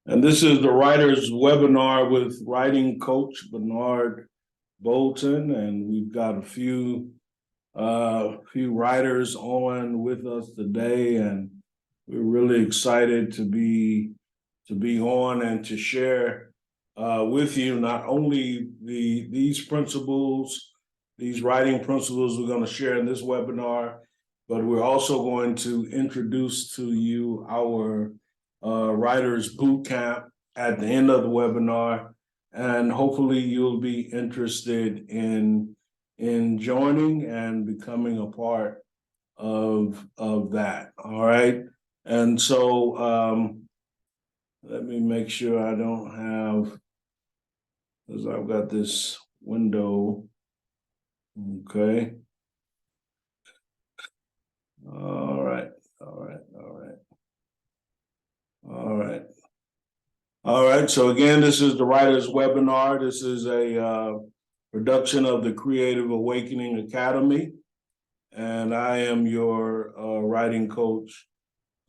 And this is the writer's webinar with writing coach Bernard Bolton, and we've got a few writers on with us today, and we're really excited to be on and to share with you not only these principles, these writing principles we're going to share in this webinar, but we're also going to introduce to you our Writers Boot Camp at the end of the webinar, and hopefully you'll be interested in joining and becoming a part of that. All right, and so let me make sure I don't have, because I've got this window. Okay. All right. So again, this is the Writers Webinar. This is a production of the Creative Awakening Academy, and I am your writing coach,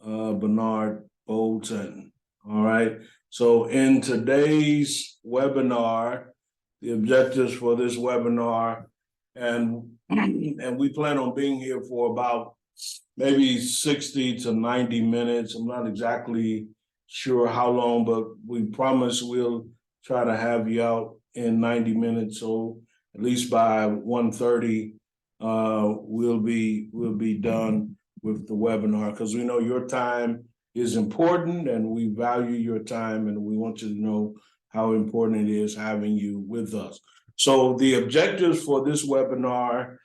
Bernard Bolton. All right. So in today's webinar, the objectives for this webinar, and we plan on being here for about maybe 60 to 90 minutes. I'm not exactly sure how long, but we promise we'll try to have you out in 90 minutes. So at least by 1:30, we'll be done with the webinar, because we know your time is important and we value your time, and we want you to know how important it is having you with us. So the objectives for this webinar,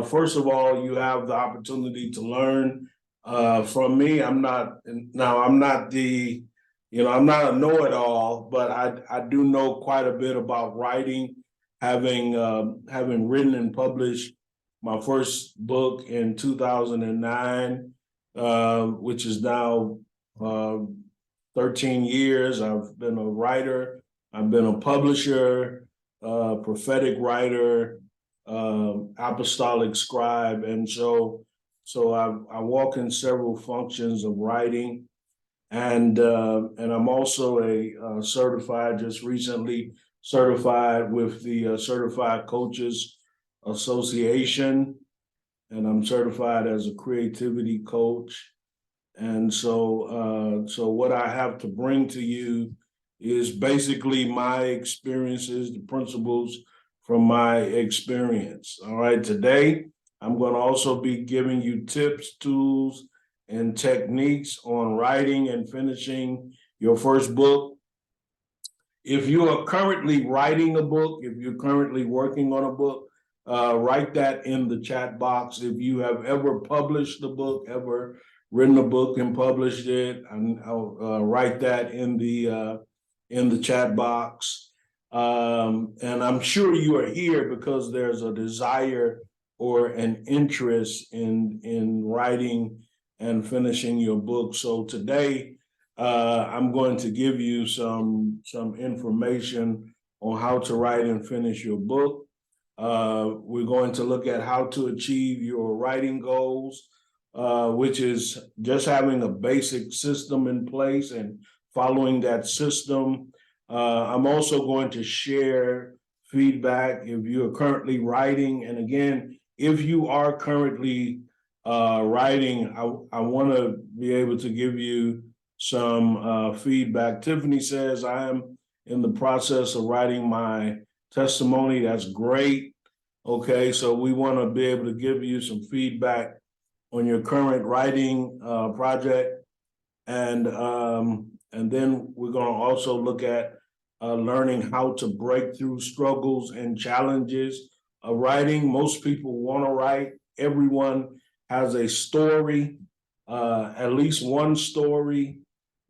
first of all, you have the opportunity to learn from me. I'm not I'm not a know-it-all, but I do know quite a bit about writing, having written and published my first book in 2009, which is now 13 years. I've been a writer, I've been a publisher, prophetic writer, apostolic scribe, and so I walk in several functions of writing, and I'm also a certified, just recently certified with the Certified Coaches Association, and I'm certified as a creativity coach. And so what I have to bring to you is basically my experiences, the principles from my experience. All right, today I'm going to also be giving you tips, tools, and techniques on writing and finishing your first book. If you are currently writing a book, if you're currently working on a book, write that in the chat box. If you have ever published a book, ever written a book and published it, and I'll write that in the chat box. And I'm sure you are here because there's a desire or an interest in writing and finishing your book. So today, I'm going to give you some information on how to write and finish your book. We're going to look at how to achieve your writing goals, which is just having a basic system in place and following that system. I'm also going to share feedback if you're currently writing. And again, if you are currently writing, I want to be able to give you some feedback. Tiffany says, I am in the process of writing my testimony. That's great. Okay, so we want to be able to give you some feedback on your current writing project. And then we're going to also look at learning how to break through struggles and challenges of writing. Most people want to write. Everyone has a story, at least one story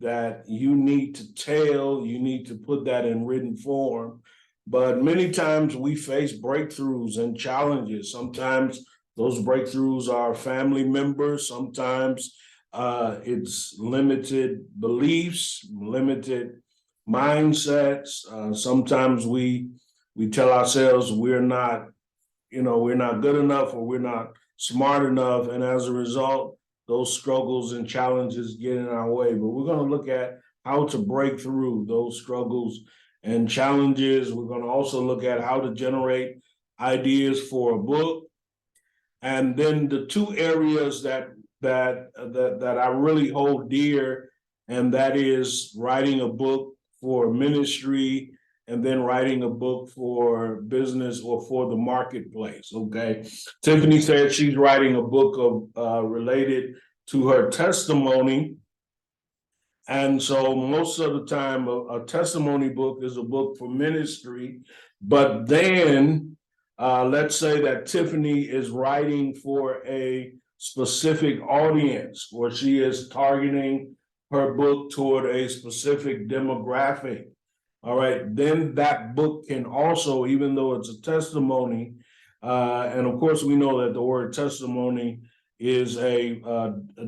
that you need to tell. You need to put that in written form. But many times we face breakthroughs and challenges. Sometimes those breakthroughs are family members. Sometimes it's limited beliefs, limited mindsets. Sometimes we tell ourselves we're not good enough, or we're not smart enough, and as a result, those struggles and challenges get in our way. But we're going to look at how to break through those struggles and challenges. We're going to also look at how to generate ideas for a book. And then the two areas that I really hold dear, and that is writing a book for ministry and then writing a book for business or for the marketplace. Okay. Tiffany said she's writing a book of related to her testimony. And so most of the time, a testimony book is a book for ministry. But then let's say that Tiffany is writing for a specific audience, or she is targeting her book toward a specific demographic. All right, then that book can also, even though it's a testimony, and of course we know that the word testimony is a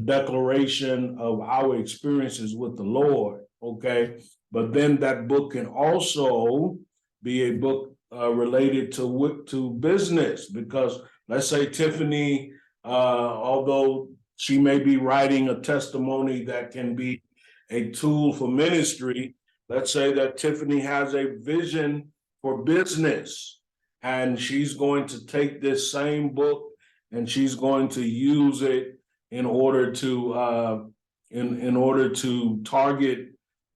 declaration of our experiences with the Lord, okay? But then that book can also be a book related to business, because let's say Tiffany, although she may be writing a testimony that can be a tool for ministry, let's say that Tiffany has a vision for business, and she's going to take this same book and she's going to use it in order to in order to target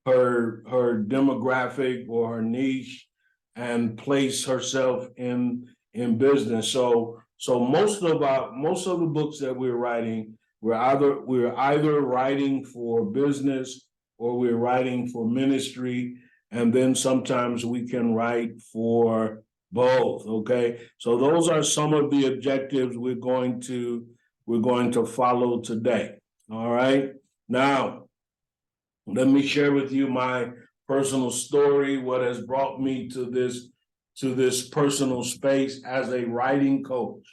her demographic or her niche and place herself in business. So most of the books that we're writing, we're either writing for business or we're writing for ministry, and then sometimes we can write for both. Okay, so those are some of the objectives we're going to follow today. All right, now let me share with you my personal story, what has brought me to this personal space as a writing coach.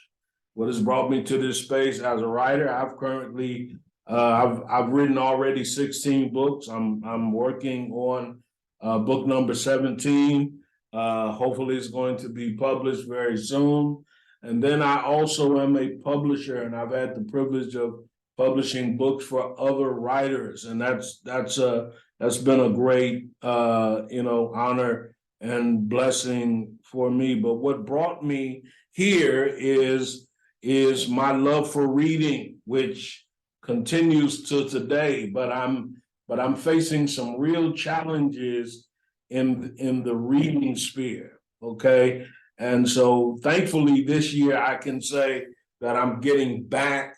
What has brought me to this space as a writer? I've currently I've written already 16 books. I'm working on book number 17. Hopefully it's going to be published very soon. And then I also am a publisher, and I've had the privilege of publishing books for other writers, and that's been a great honor and blessing for me. But what brought me here is my love for reading, which continues to today. But I'm facing some real challenges in the reading sphere. Okay, and so thankfully this year I can say that I'm getting back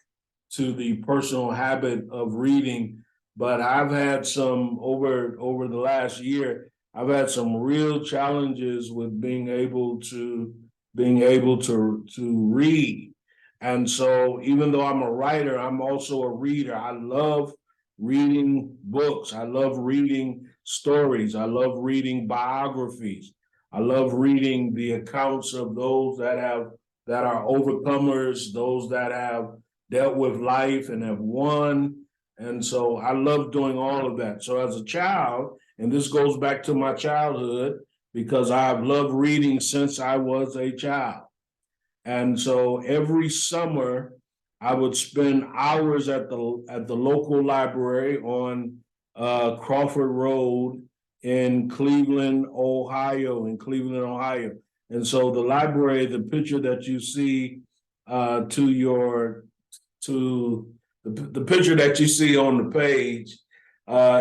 to the personal habit of reading. But I've had some over the last year, I've had some real challenges with being able to read. And so even though I'm a writer, I'm also a reader. I love reading books. I love reading stories. I love reading biographies. I love reading the accounts of those that are overcomers, those that have dealt with life and have won. And so I love doing all of that. So as a child, and this goes back to my childhood, because I've loved reading since I was a child. And so every summer I would spend hours at the local library on Crawford Road in Cleveland, Ohio. And so the library, the picture that you see the picture that you see on the page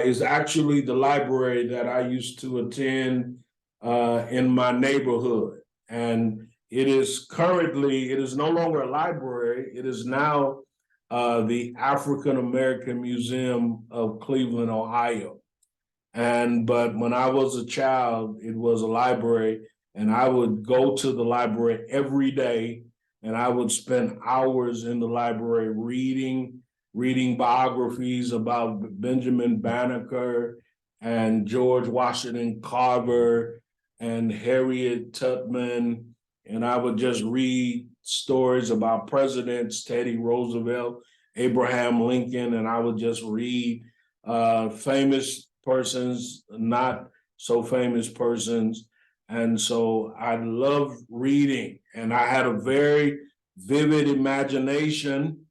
is actually the library that I used to attend in my neighborhood. And it is no longer a library. It is now the African American Museum of Cleveland, Ohio. But when I was a child, it was a library, and I would go to the library every day, and I would spend hours in the library reading biographies about Benjamin Banneker and George Washington Carver and Harriet Tubman. And I would just read stories about presidents, Teddy Roosevelt, Abraham Lincoln, and I would just read famous persons, not so famous persons. And so I love reading, and I had a very vivid imagination.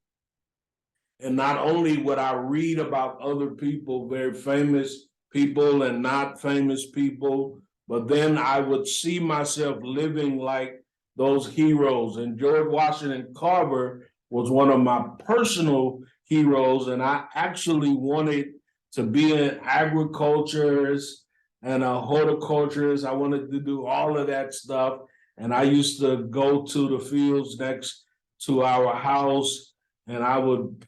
And not only would I read about other people, very famous people and not famous people, but then I would see myself living like those heroes. And George Washington Carver was one of my personal heroes, and I actually wanted to be an agriculturist and a horticulturist. I wanted to do all of that stuff. And I used to go to the fields next to our house, and I would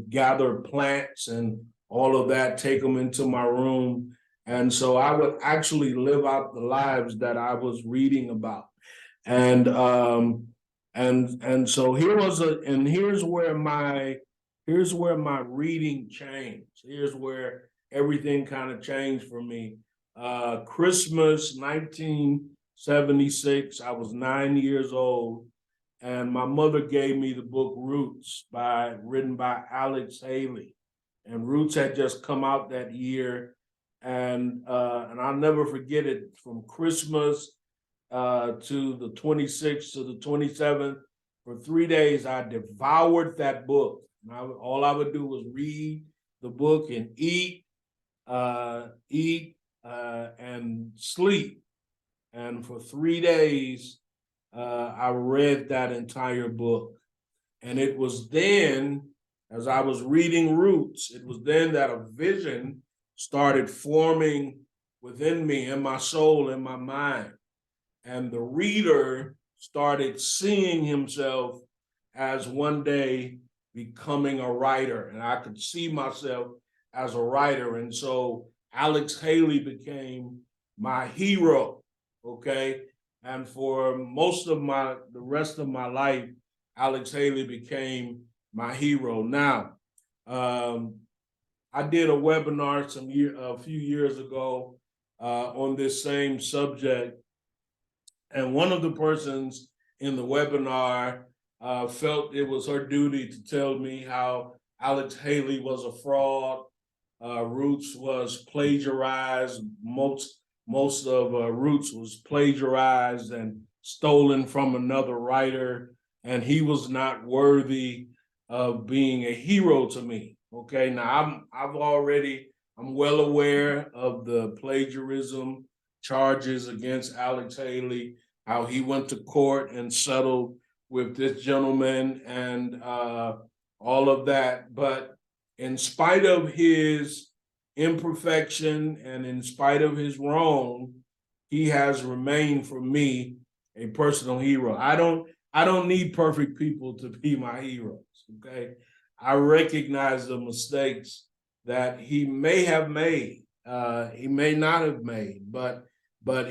gather plants and all of that, take them into my room. And so I would actually live out the lives that I was reading about. And so here's where my reading changed. Here's where everything kind of changed for me. Christmas 1976, I was 9 years old, and my mother gave me the book Roots written by Alex Haley. And Roots had just come out that year. And I'll never forget it. From Christmas to the 26th to the 27th, for 3 days, I devoured that book. And all I would do was read the book and eat, and sleep. And for 3 days, I read that entire book. And it was then, as I was reading Roots, it was then that a vision started forming within me, in my soul, in my mind. And the reader started seeing himself as one day becoming a writer. And I could see myself as a writer. And so Alex Haley became my hero, okay? And for most of the rest of my life, Alex Haley became my hero. Now, I did a webinar a few years ago on this same subject. And one of the persons in the webinar felt it was her duty to tell me how Alex Haley was a fraud. Roots was plagiarized. Most of Roots was plagiarized and stolen from another writer, and he was not worthy of being a hero to me. Okay, now I'm well aware of the plagiarism charges against Alex Haley, how he went to court and settled with this gentleman and all of that. But in spite of his imperfection and in spite of his wrong, he has remained for me a personal hero. I don't need perfect people to be my heroes, okay? I recognize the mistakes that he may have made, he may not have made, but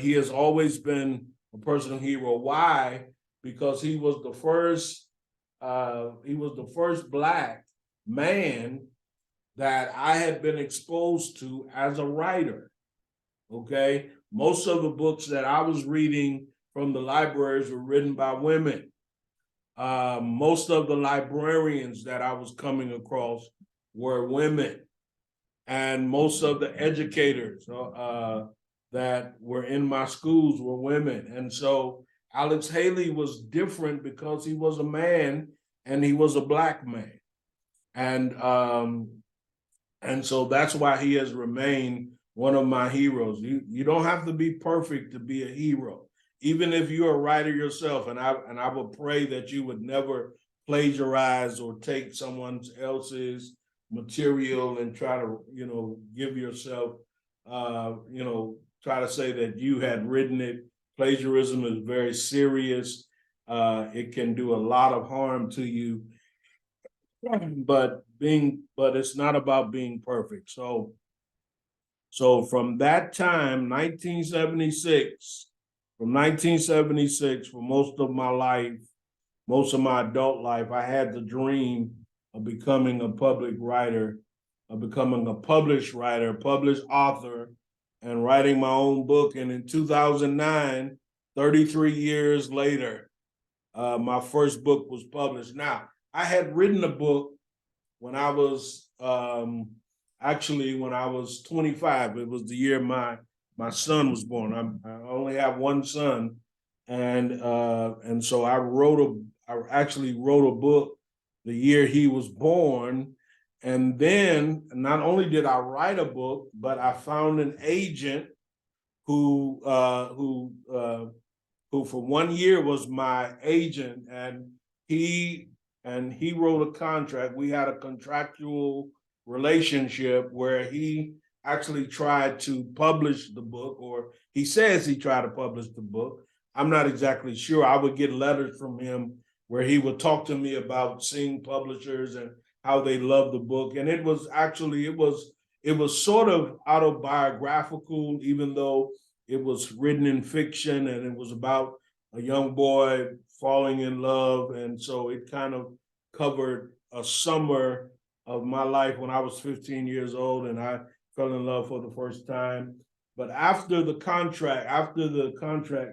he has always been a personal hero. Why? Because he was the first Black man that I had been exposed to as a writer, okay? Most of the books that I was reading from the libraries were written by women. Most of the librarians that I was coming across were women. And most of the educators that were in my schools were women. And so Alex Haley was different because he was a man and he was a Black man. And so that's why he has remained one of my heroes. You don't have to be perfect to be a hero. Even if you're a writer yourself, and I would pray that you would never plagiarize or take someone else's material and try to, give yourself, try to say that you had written it. Plagiarism is very serious. It can do a lot of harm to you, but it's not about being perfect. So from that time, 1976, for most of my life, most of my adult life, I had the dream of becoming a public writer, of becoming a published writer, published author, and writing my own book. And in 2009, 33 years later, my first book was published. Now, I had written a book when I was, when I was 25. It was the year my son was born. I only have one son. And so I actually wrote a book the year he was born. And then not only did I write a book, but I found an agent who for 1 year was my agent, and he wrote a contract. We had a contractual relationship where he actually tried to publish the book, or he says he tried to publish the book. I'm not exactly sure. I would get letters from him where he would talk to me about seeing publishers and how they loved the book. And it was actually, it was sort of autobiographical, even though it was written in fiction, and it was about a young boy falling in love. And so it kind of covered a summer of my life when I was 15 years old and I fell in love for the first time. But after the contract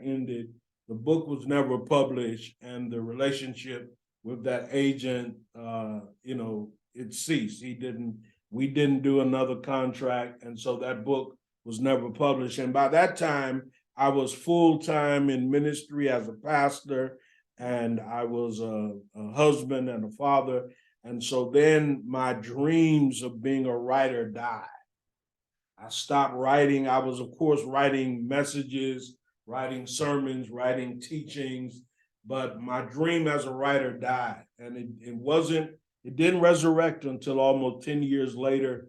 ended, the book was never published, and the relationship with that agent, it ceased. We didn't do another contract, and so that book was never published. And by that time, I was full-time in ministry as a pastor, and I was a husband and a father. And so then my dreams of being a writer died. I stopped writing. I was, of course, writing messages, writing sermons, writing teachings, but my dream as a writer died. And it didn't resurrect until almost 10 years later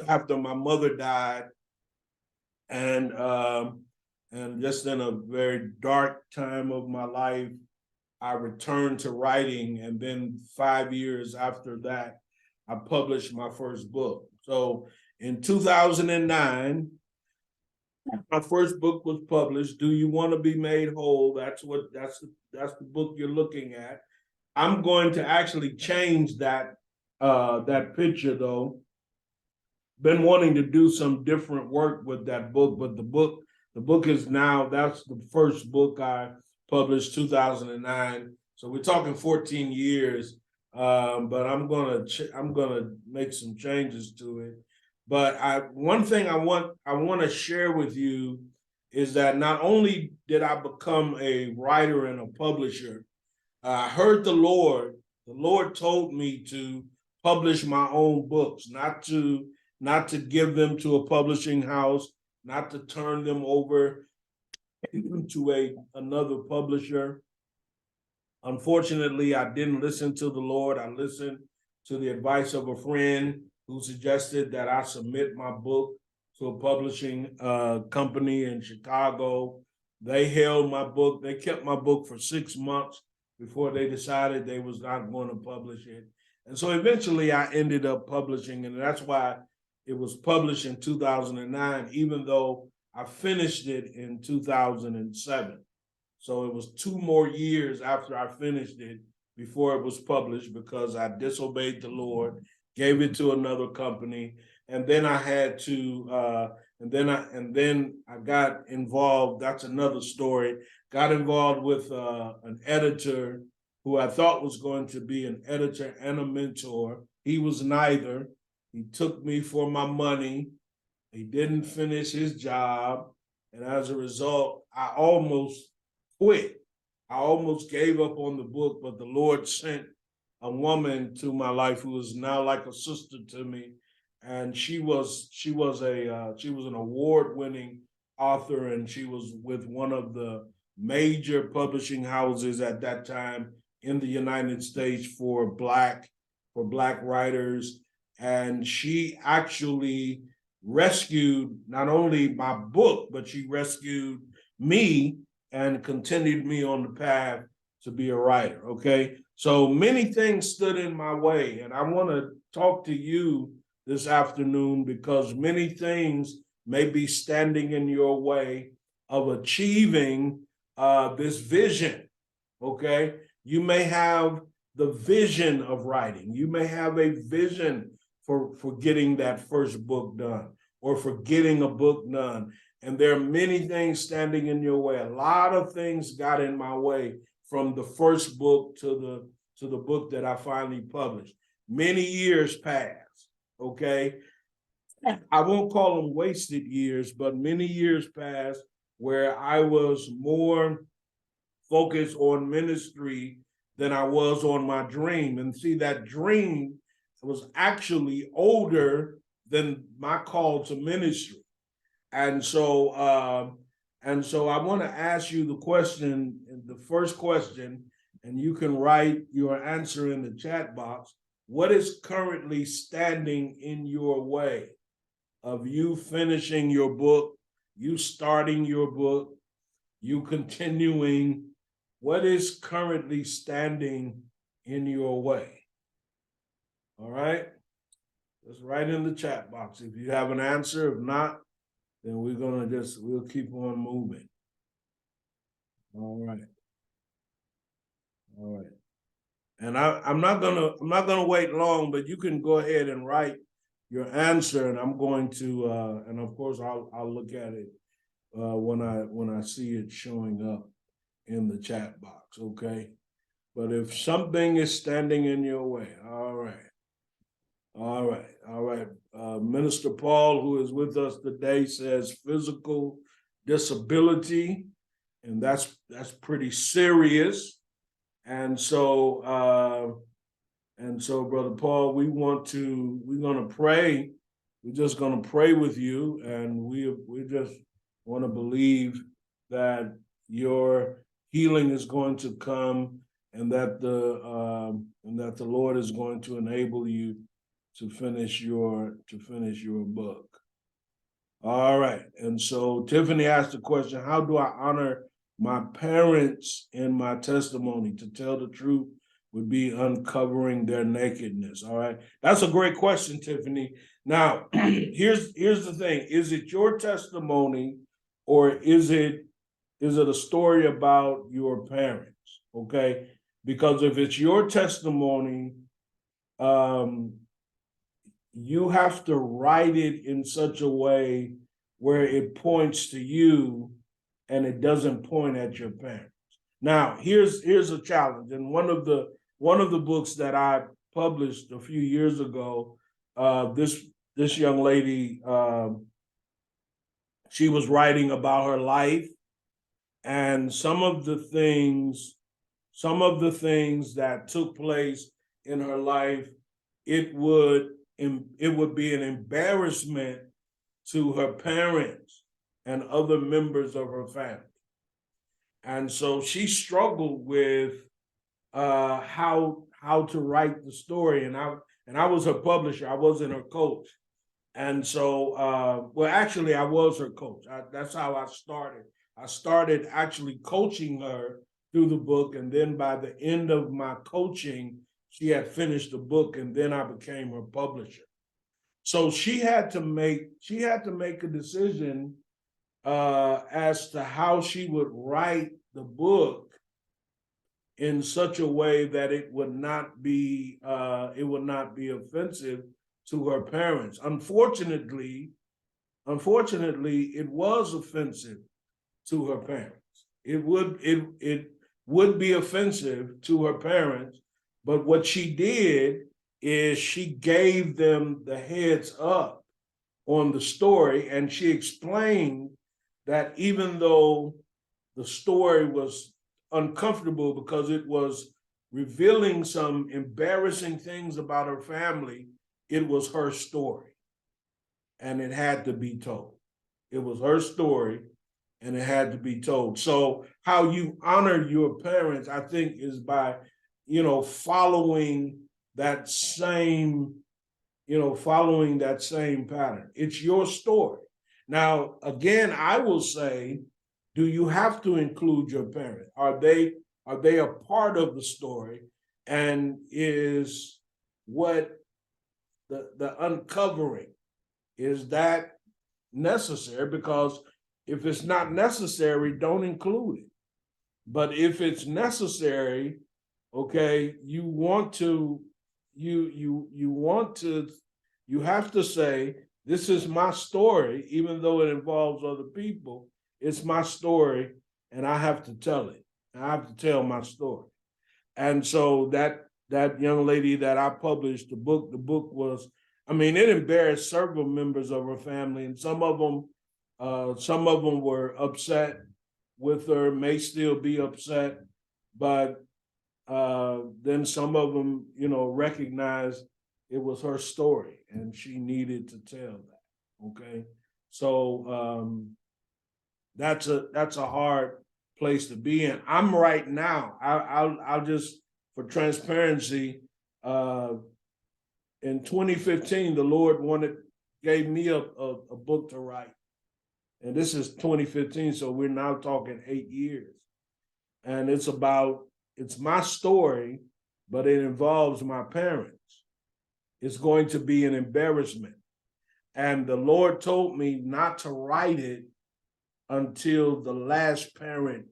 after my mother died. And just in a very dark time of my life, I returned to writing. And then 5 years after that, I published my first book. So in 2009, my first book was published, Do You Want to Be Made Whole? That's the book you're looking at. I'm going to actually change that picture, though. Been wanting to do some different work with that book, but the book is now, that's the first book I published, 2009. So we're talking 14 years, but I'm gonna make some changes to it. But one thing I want to share with you is that not only did I become a writer and a publisher, I heard the Lord told me to publish my own books, not to give them to a publishing house, not to turn them over to another publisher. Unfortunately, I didn't listen to the Lord. I listened to the advice of a friend who suggested that I submit my book to a publishing company in Chicago. They held my book. They kept my book for 6 months before they decided they was not going to publish it. And so eventually I ended up publishing, and that's why it was published in 2009, even though I finished it in 2007. So it was 2 more years after I finished it before it was published, because I disobeyed the Lord, gave it to another company, and then I had to, and then I got involved. That's another story. Got involved with an editor who I thought was going to be an editor and a mentor. He was neither. He took me for my money. He didn't finish his job, and as a result, I almost quit. I almost gave up on the book, but the Lord sent a woman to my life who is now like a sister to me, and she was an award-winning author, and she was with one of the major publishing houses at that time in the United States for Black writers, and she actually rescued not only my book, but she rescued me and continued me on the path to be a writer. Okay. So many things stood in my way, and I want to talk to you this afternoon because many things may be standing in your way of achieving this vision. Okay. You may have the vision of writing. You may have a vision for getting that first book done or for getting a book done. And there are many things standing in your way. A lot of things got in my way from the first book to the book that I finally published. Many years passed, okay? I won't call them wasted years, but many years passed where I was more focused on ministry than I was on my dream. And see, that dream was actually older than my call to ministry. And so I want to ask you the question, the first question, and you can write your answer in the chat box. What is currently standing in your way of you finishing your book, you starting your book, you continuing? What is currently standing in your way? All right. Just write in the chat box if you have an answer. If not, then we'll keep on moving. All right. All right. And I'm not gonna wait long, but you can go ahead and write your answer, and I'm going to and of course I'll look at it when I see it showing up in the chat box, okay? But if something is standing in your way, all right. Minister Paul, who is with us today, says physical disability, and that's pretty serious. And so, Brother Paul, we're gonna pray. We're just gonna pray with you, and we just want to believe that your healing is going to come, and that the Lord is going to enable you to finish your book. All right. And so Tiffany asked the question, how do I honor my parents in my testimony? To tell the truth would be uncovering their nakedness. All right. That's a great question, Tiffany. Now, here's the thing. Is it your testimony, or is it a story about your parents? Okay. Because if it's your testimony, you have to write it in such a way where it points to you and it doesn't point at your parents. Now, here's a challenge. And one of the books that I published a few years ago, this young lady, she was writing about her life, and some of the things that took place in her life, it would be an embarrassment to her parents and other members of her family. And so she struggled with how to write the story. And I was her publisher. I wasn't her coach. And so, well, actually, I was her coach. That's how I started. I started actually coaching her through the book. And then by the end of my coaching, she had finished the book, and then I became her publisher. So she had to make a decision as to how she would write the book in such a way that it would not be offensive to her parents. Unfortunately, it was offensive to her parents. It would be offensive to her parents. But what she did is she gave them the heads up on the story, and she explained that even though the story was uncomfortable because it was revealing some embarrassing things about her family, it was her story, and it had to be told. It was her story, and it had to be told. So how you honor your parents, I think, is by following that same pattern. It's your story. Now, again, I will say, do you have to include your parents? Are they a part of the story? And is what the uncovering, is that necessary? Because if it's not necessary, don't include it. But if it's necessary, okay, you have to say, this is my story, even though it involves other people. It's my story, and I have to tell it. I have to tell my story. And so that young lady that I published the book was, it embarrassed several members of her family, and some of them were upset with her, may still be upset, but then some of them, recognized it was her story and she needed to tell that. Okay. So that's a hard place to be in. I'm right now. I'll just, for transparency, in 2015, the Lord gave me a book to write. And this is 2015, so we're now talking 8 years. And it's my story, but it involves my parents. It's going to be an embarrassment. And the Lord told me not to write it until the last parent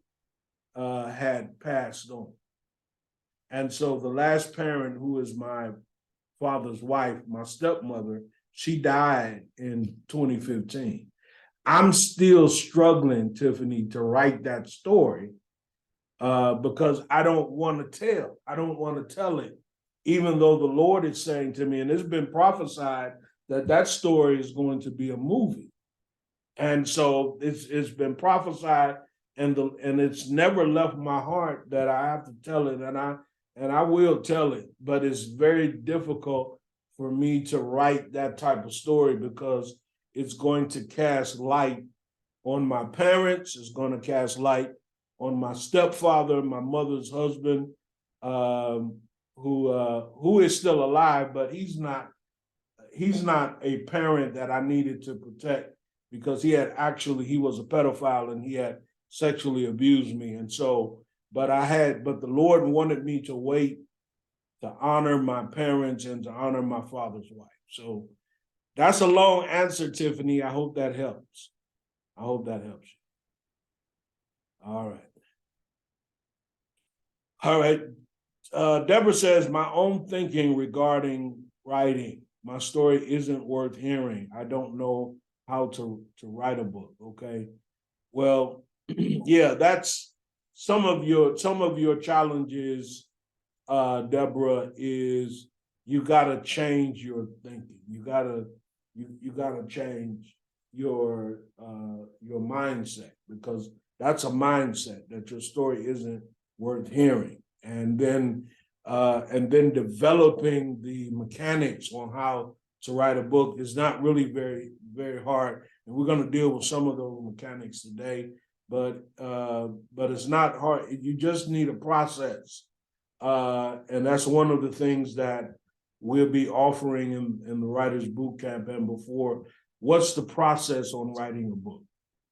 had passed on. And so the last parent, who is my father's wife, my stepmother, she died in 2015. I'm still struggling, Tiffany, to write that story because I don't want to tell. I don't want to tell it, even though the Lord is saying to me, and it's been prophesied that story is going to be a movie. And so it's been prophesied, and it's never left my heart that I have to tell it, and I will tell it, but it's very difficult for me to write that type of story because it's going to cast light on my parents. It's going to cast light on my stepfather, my mother's husband, who is still alive, but he's not a parent that I needed to protect because he was a pedophile and he had sexually abused me. And so, but the Lord wanted me to wait to honor my parents and to honor my father's wife. So that's a long answer, Tiffany. I hope that helps. I hope that helps you. All right. All right. Deborah says, my own thinking regarding writing. My story isn't worth hearing. I don't know how to write a book. Okay. Well, yeah, that's some of your challenges, Deborah, is you gotta change your thinking. You gotta change your mindset, because that's a mindset that your story isn't worth hearing. And then developing the mechanics on how to write a book is not really very, very hard. And we're going to deal with some of those mechanics today, but it's not hard. You just need a process. And that's one of the things that we'll be offering in the Writers Boot Camp and before. What's the process on writing a book?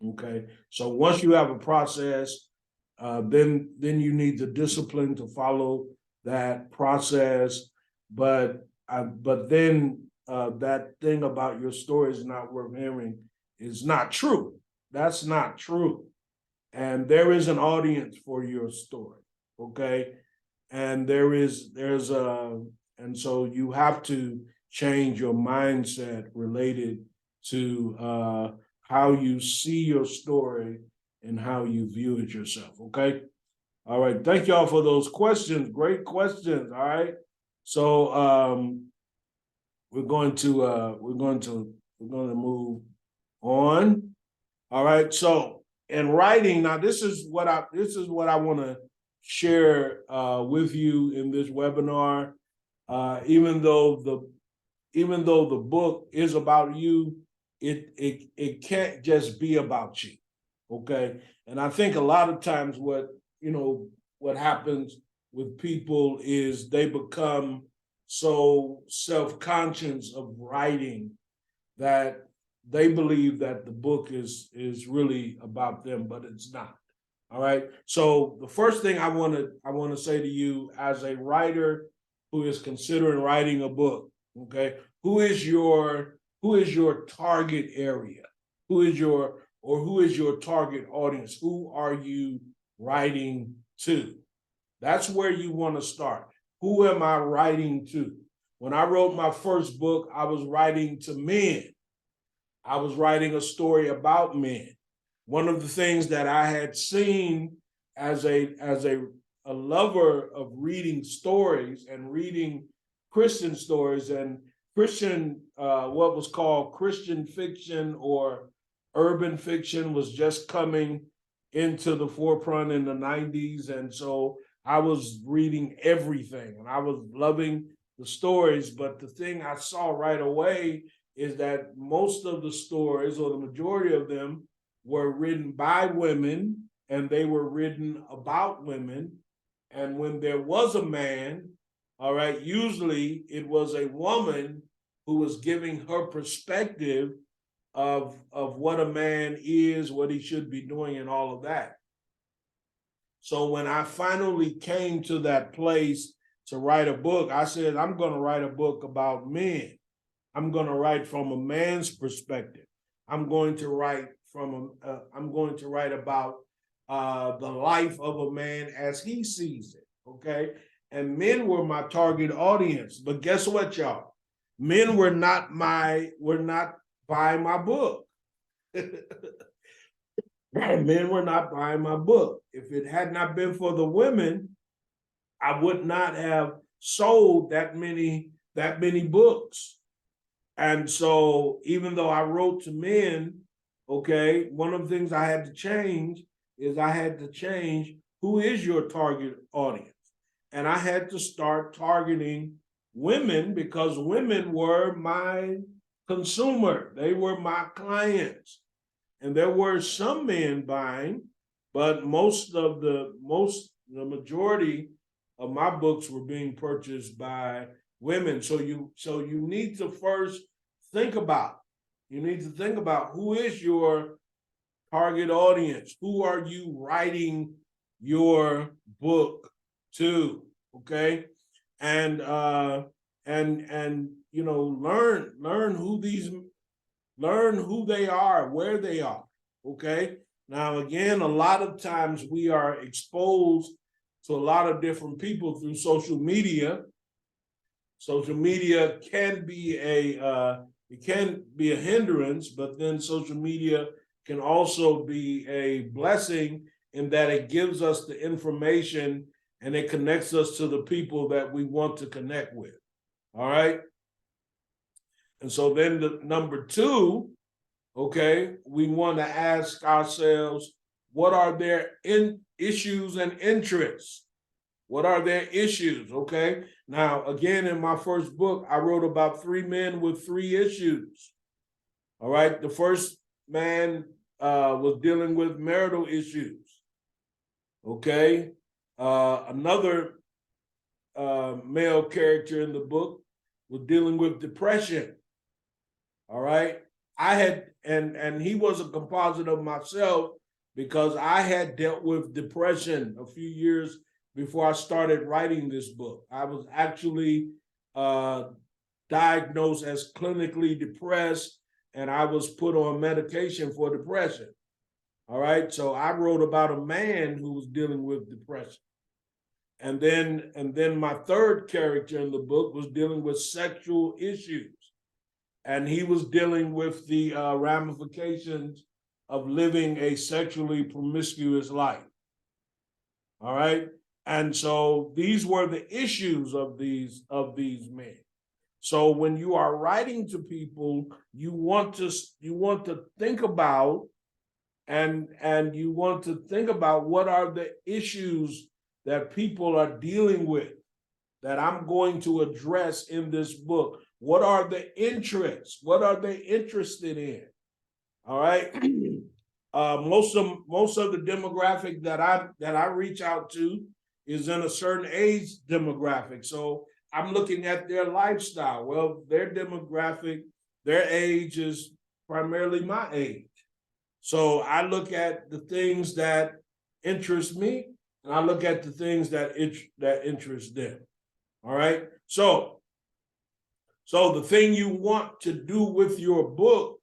Okay. So once you have a process, then you need the discipline to follow that process. But then that thing about your story is not worth hearing is not true. That's not true. And there is an audience for your story. Okay. And and so you have to change your mindset related to how you see your story and how you view it yourself. Okay. All right. Thank y'all for those questions. Great questions. All right. So we're going to move on. All right. So in writing, now this is what I want to share with you in this webinar. Even though the book is about you, it can't just be about you. Okay. And I think a lot of times what happens with people is they become so self-conscious of writing that they believe that the book is really about them, but it's not. All right. So the first thing I want to say to you as a writer who is considering writing a book, okay, who is your target area? Who is your target audience? Who are you writing to? That's where you want to start. Who am I writing to? When I wrote my first book, I was writing to men. I was writing a story about men. One of the things that I had seen as a lover of reading stories and reading Christian stories and Christian, what was called Christian fiction or urban fiction was just coming into the forefront in the 90s. And so I was reading everything and I was loving the stories. But the thing I saw right away is that most of the stories, or the majority of them, were written by women and they were written about women. And when there was a man, all right, usually it was a woman who was giving her perspective of what a man is, what he should be doing, and all of that. So when I finally came to that place to write a book, I said, I'm going to write a book about men. I'm going to write from a man's perspective. I'm going to write about the life of a man as he sees it. Okay. And men were my target audience. But guess what, y'all? Men were not buying my book. Men were not buying my book. If it had not been for the women, I would not have sold that many books. And so even though I wrote to men, okay, one of the things I had to change is who is your target audience? And I had to start targeting women because women were my consumer. They were my clients. And there were some men buying, but the majority of my books were being purchased by women. So you need to first think about who is your target audience? Who are you writing your book to? Okay. And learn who they are, where they are. Okay. Now, again, a lot of times we are exposed to a lot of different people through social media. Social media can be a hindrance, but then social media can also be a blessing in that it gives us the information and it connects us to the people that we want to connect with. All right. And so then the number two, okay, we want to ask ourselves, what are their issues and interests? What are their issues? Okay. Now, again, in my first book, I wrote about 3 men with 3 issues. All right. The first man was dealing with marital issues. Okay. Another male character in the book was dealing with depression. All right. I had, and he was a composite of myself because I had dealt with depression a few years before I started writing this book. I was actually diagnosed as clinically depressed, and I was put on medication for depression. All right. So I wrote about a man who was dealing with depression. And then my third character in the book was dealing with sexual issues. And he was dealing with the ramifications of living a sexually promiscuous life. All right. And so these were the issues of these men. So when you are writing to people, you want to think about and you want to think about what are the issues that people are dealing with that I'm going to address in this book. What are the interests? What are they interested in? All right. Most of the demographic that I reach out to is in a certain age demographic. So I'm looking at their lifestyle. Well, their demographic, their age is primarily my age. So I look at the things that interest me, and I look at the things that interest them. All right. So the thing you want to do with your book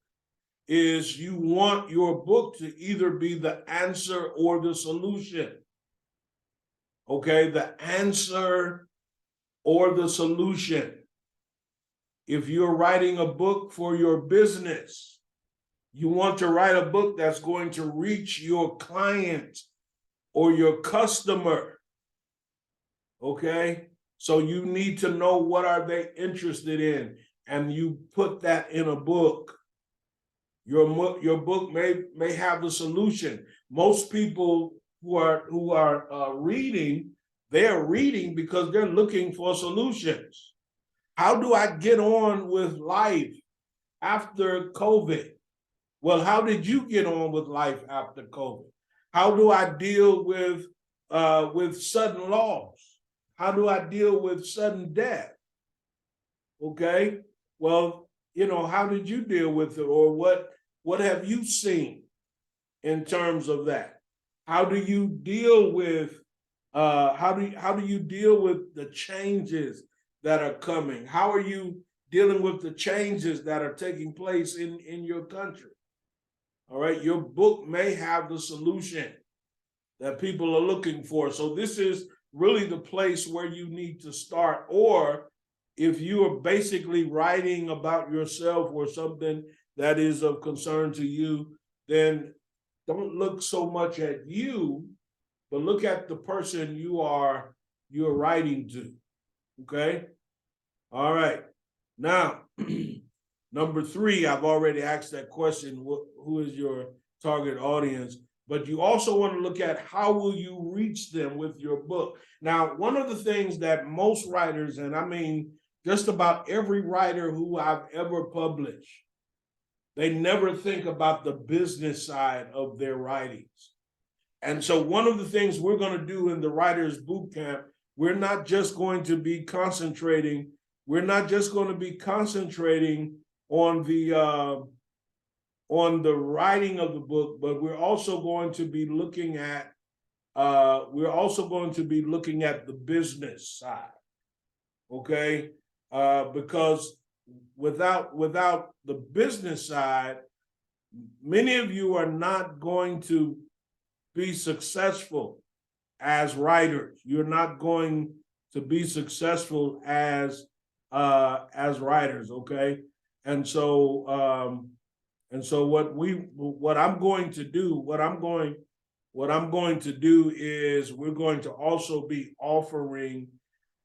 is you want your book to either be the answer or the solution. Okay, the answer or the solution. If you're writing a book for your business, you want to write a book that's going to reach your client or your customer. Okay, so you need to know what are they interested in, and you put that in a book. Your book may have a solution. Most people who are reading They're reading because they're looking for solutions. How do I get on with life after COVID? Well, how did you get on with life after COVID? How do I deal with sudden loss? How do I deal with sudden death? Okay, well, how did you deal with it, or what have you seen in terms of that? How do you deal with how do you deal with the changes that are coming? How are you dealing with the changes that are taking place in your country? All right, your book may have the solution that people are looking for. So this is really the place where you need to start. Or if you are basically writing about yourself or something that is of concern to you, then don't look so much at you, but look at the person you're writing to. Okay. All right. Now, number 3, I've already asked that question. Who is your target audience? But you also want to look at how will you reach them with your book. Now, one of the things that most writers, and I mean just about every writer who I've ever published, they never think about the business side of their writings. And so one of the things we're going to do in the Writers Boot Camp, we're not just going to be concentrating on the writing of the book, but we're also going to be looking at the business side. Okay, because without the business side, many of you are not going to be successful as writers. You're not going to be successful as writers. Okay, and so what I'm going to do is we're going to also be offering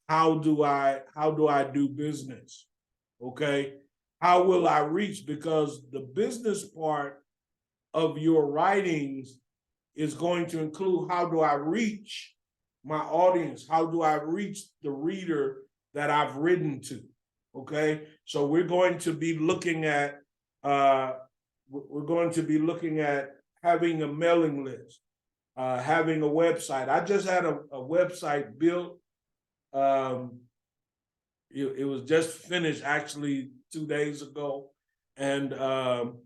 how do I do business. Okay, how will I reach? Because the business part of your writings is going to include how do I reach my audience? How do I reach the reader that I've written to? Okay, so we're going to be looking at having a mailing list, having a website. I just had a website built. It was just finished actually 2 days ago, and I'm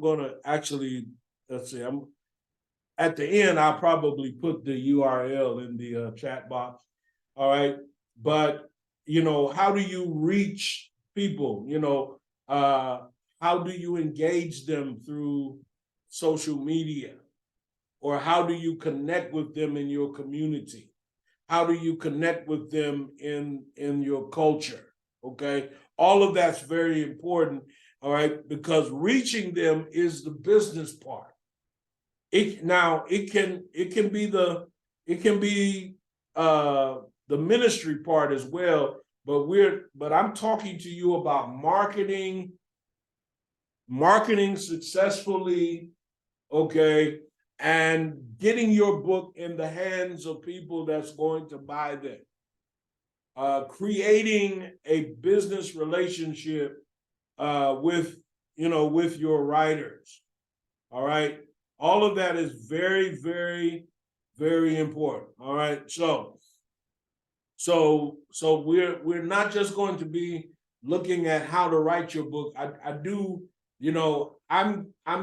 going to actually, let's see, I'm at the end. I'll probably put the URL in the chat box. All right, but how do you reach people? How do you engage them through social media? Or how do you connect with them in your community? How do you connect with them in your culture? Okay, all of that's very important. All right, because reaching them is the business part. It can be the ministry part as well. But I'm talking to you about marketing successfully, okay, and getting your book in the hands of people that's going to buy them. Creating a business relationship with your writers. All right. All of that is very, very, very important. All right. So we're not just going to be looking at how to write your book. I'm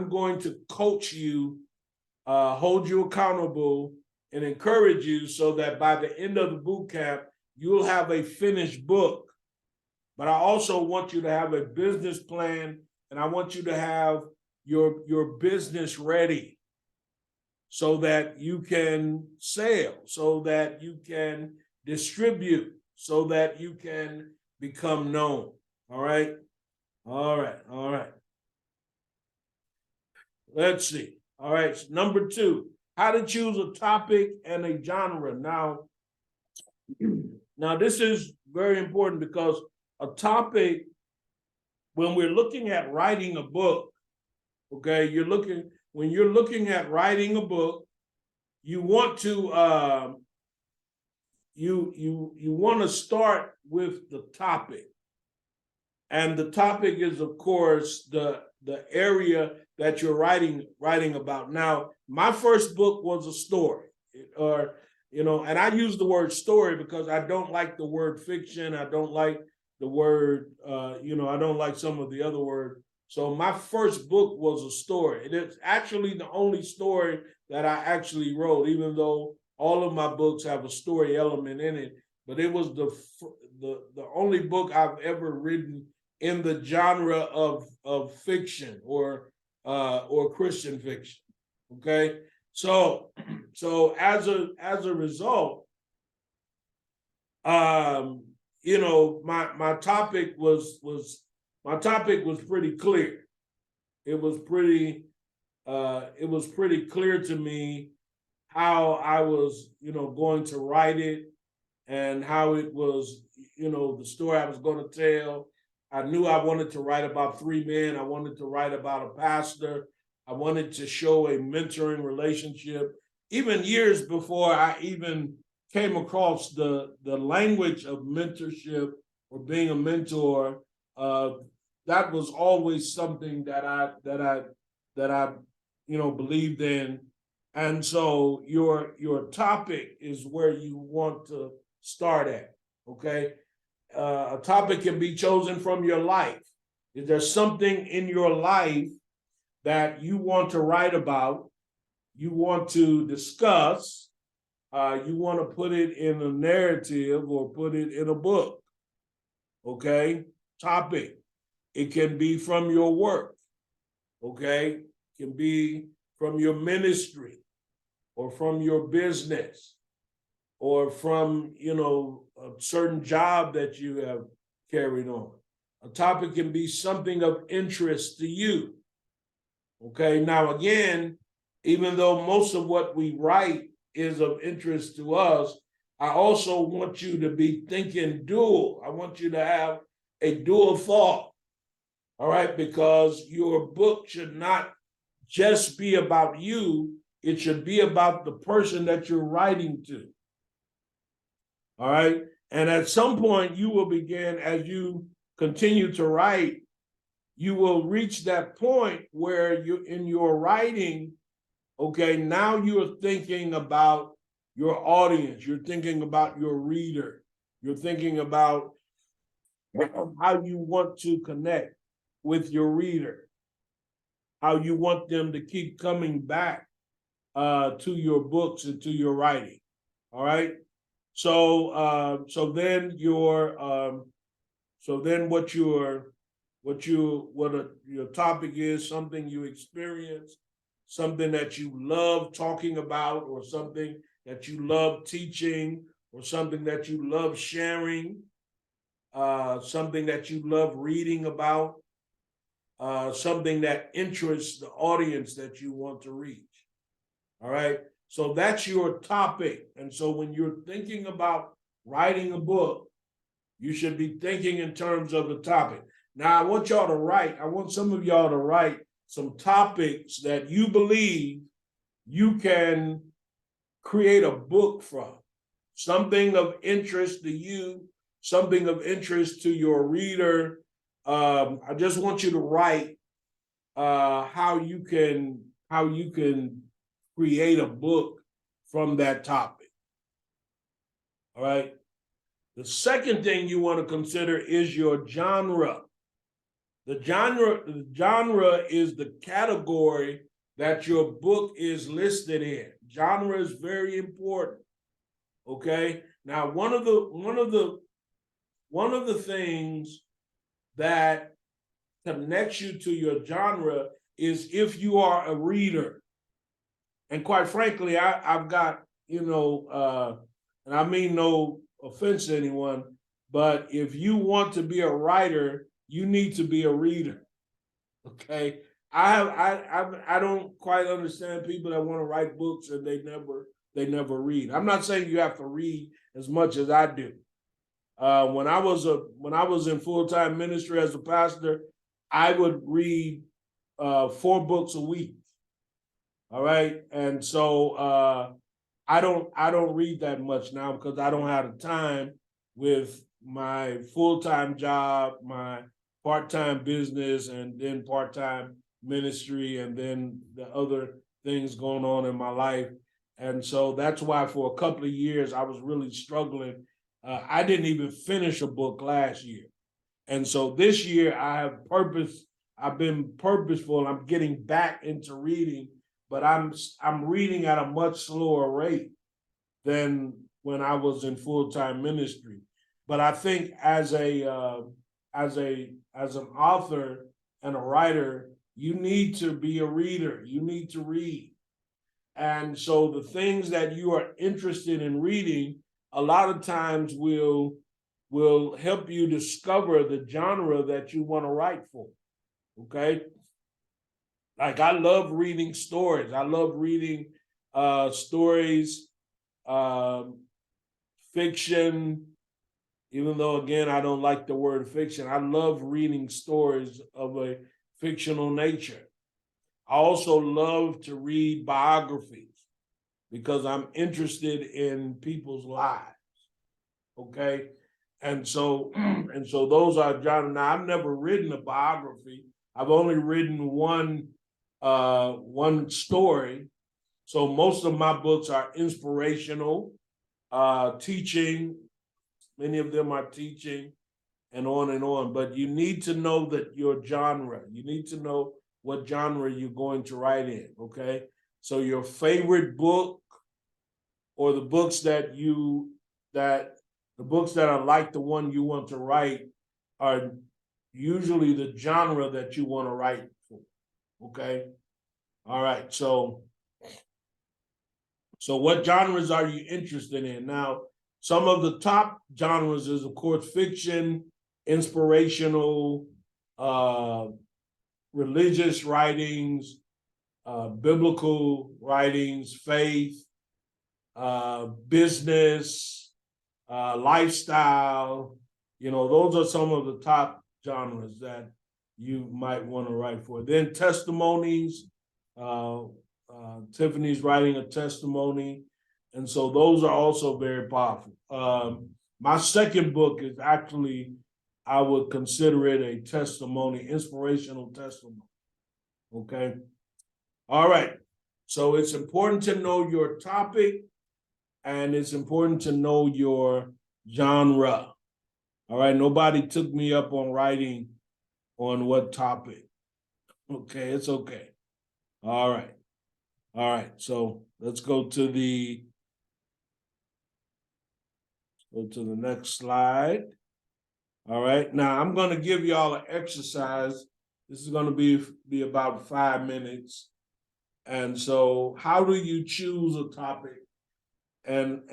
going to coach you, hold you accountable, and encourage you so that by the end of the boot camp, you'll have a finished book. But I also want you to have a business plan, and I want you to have your business ready so that you can sell, so that you can distribute, so that you can become known. All right. Let's see. All right. Number 2, how to choose a topic and a genre. Now this is very important because a topic, when we're looking at writing a book, okay, when you're looking at writing a book, you want to you want to start with the topic. And the topic is, of course, the area that you're writing about. Now, my first book was a story, or and I use the word story because I don't like the word fiction. I don't like the word, I don't like some of the other words. So my first book was a story. It is actually the only story that I actually wrote, even though all of my books have a story element in it. But it was the only book I've ever written in the genre of fiction or Christian fiction. Okay, so as a result, my topic was pretty clear. It was pretty clear to me how I was going to write it, and how it was the story I was going to tell. I knew I wanted to write about three men. I wanted to write about a pastor. I wanted to show a mentoring relationship. Even years before I even came across the language of mentorship or being a mentor, that was always something that I believed in. And so your topic is where you want to start at. Okay. A topic can be chosen from your life. Is there something in your life that you want to write about, you want to discuss, you want to put it in a narrative or put it in a book? Okay, topic. It can be from your work. Okay, it can be from your ministry or from your business or from a certain job that you have carried on. A topic can be something of interest to you. Okay, now again, even though most of what we write is of interest to us, I also want you to be thinking dual. I want you to have a dual thought. All right, because your book should not just be about you, it should be about the person that you're writing to. All right. And at some point, you will begin, as you continue to write, you will reach that point where you, in your writing, okay, now you're thinking about your audience, you're thinking about your reader, you're thinking about how you want to connect with your reader, how you want them to keep coming back to your books and to your writing. All right. So then what your topic is, something you experience, something that you love talking about, or something that you love teaching, or something that you love sharing, something that you love reading about, something that interests the audience that you want to reach. All right. So that's your topic. And so when you're thinking about writing a book, you should be thinking in terms of the topic. Now, I want some of y'all to write some topics that you believe you can create a book from. Something of interest to you, something of interest to your reader. I just want you to write how you can create a book from that topic. All right. The second thing you want to consider is your genre. The genre is the category that your book is listed in. Genre is very important. Okay. Now, one of the things that connects you to your genre is if you are a reader. And quite frankly, I've got, and I mean no offense to anyone, but if you want to be a writer, you need to be a reader. Okay. I don't quite understand people that want to write books and they never read. I'm not saying you have to read as much as I do. When I was in full-time ministry as a pastor, I would read 4 books a week. All right. And so I don't read that much now because I don't have the time with my full-time job, my part-time business, and then part-time ministry, and then the other things going on in my life. And so that's why for a couple of years I was really struggling. I didn't even finish a book last year. And so this year I've been purposeful. I'm getting back into reading, but I'm reading at a much slower rate than when I was in full-time ministry. But I think as an author and a writer, you need to be a reader. You need to read. And so the things that you are interested in reading, a lot of times will help you discover the genre that you want to write for. Okay. Like I love reading stories. I love reading stories, fiction, even though again, I don't like the word fiction. I love reading stories of a fictional nature. I also love to read biographies because I'm interested in people's lives. Okay. And so those are genres. Now I've never written a biography. I've only written one story. So most of my books are inspirational, teaching. Many of them are teaching and on and on. But you need to know that your genre. You need to know what genre you're going to write in, okay? So your favorite book or the books that are like the one you want to write are usually the genre that you want to write for, okay? All right, so what genres are you interested in? Now, some of the top genres is, of course, fiction, inspirational, religious writings, biblical writings, faith, business, lifestyle. Those are some of the top genres that you might want to write for. Then testimonies. Tiffany's writing a testimony. And so those are also very powerful. My second book is actually, I would consider it a testimony, inspirational testimony. Okay. All right. So it's important to know your topic and it's important to know your genre. All right. Nobody took me up on writing on what topic. Okay. It's okay. All right. All right. So let's go to the next slide. All right. Now I'm going to give y'all an exercise. This is going to be about 5 minutes. And so how do you choose a topic and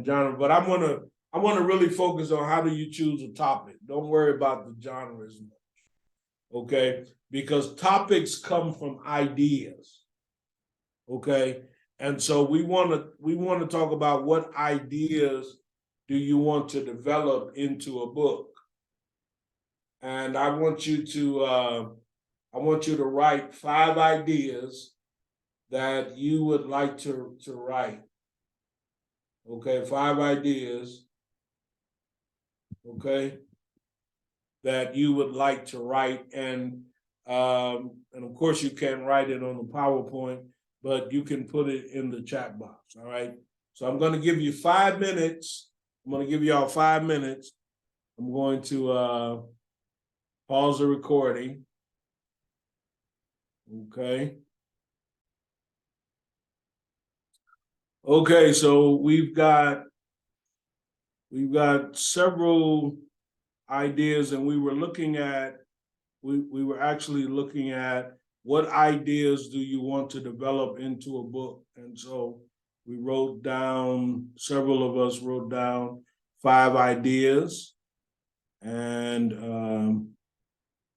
genre? But I want to really focus on how do you choose a topic. Don't worry about the genre as much. Okay? Because topics come from ideas. Okay? And so we want to talk about what ideas do you want to develop into a book. And I want you to write 5 ideas that you would like to write. Okay, 5 ideas. Okay, that you would like to write, and of course you can't write it on the PowerPoint, but you can put it in the chat box. All right. So I'm going to give you 5 minutes. I'm going to give y'all 5 minutes. I'm going to pause the recording. Okay. Okay, so we've got several ideas, and we were actually looking at what ideas do you want to develop into a book. And so we wrote down, several of us wrote down 5 ideas. And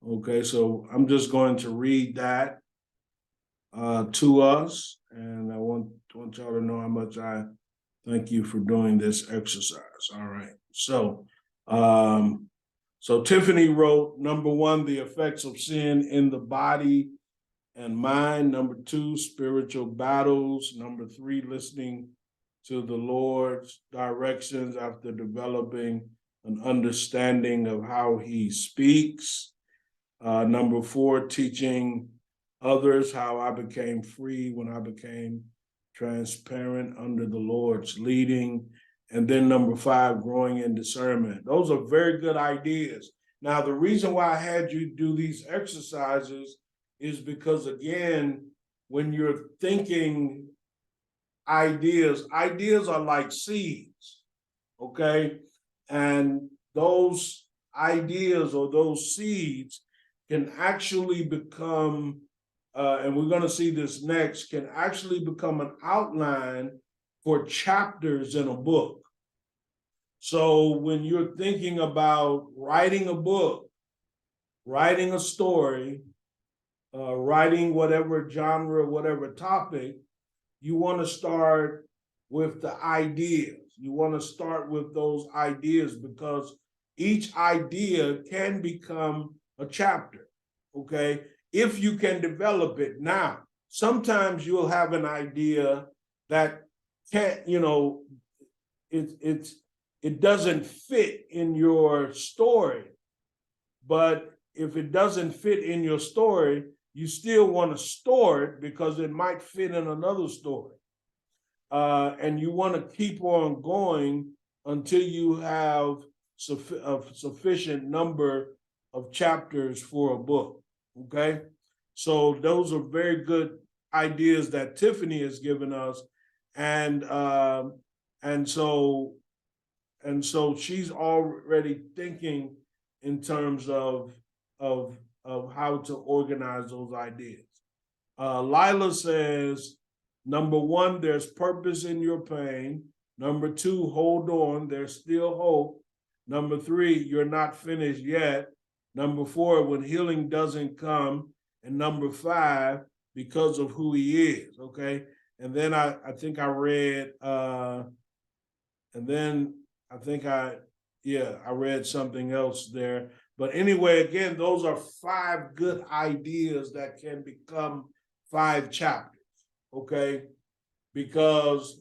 okay, so I'm just going to read that to us, and I want y'all to know how much I thank you for doing this exercise. All right. So Tiffany wrote, number 1, the effects of sin in the body and mind. Number 2, spiritual battles. Number 3, listening to the Lord's directions after developing an understanding of how he speaks. Number 4, teaching others how I became free when I became transparent under the Lord's leading. And then number 5, growing in discernment. Those are very good ideas. Now, the reason why I had you do these exercises is because, again, when you're thinking ideas are like seeds, okay? And those ideas or those seeds can actually become, and we're going to see this next, can actually become an outline for chapters in a book. So when you're thinking about writing a book, writing a story, writing whatever genre, whatever topic, you want to start with the ideas. You want to start with those ideas because each idea can become a chapter, okay? If you can develop it. Now, sometimes you'll have an idea that can't, it doesn't fit in your story. But if it doesn't fit in your story, you still want to store it because it might fit in another story. And you want to keep on going until you have a sufficient number of chapters for a book, okay? So those are very good ideas that Tiffany has given us. And so she's already thinking in terms of how to organize those ideas. Lila says, number 1, there's purpose in your pain. Number 2, hold on, there's still hope. Number 3, you're not finished yet. Number 4, when healing doesn't come. And number 5, because of who he is, okay? And then I think I read, I read something else there. But anyway, again, those are 5 good ideas that can become 5 chapters, okay? Because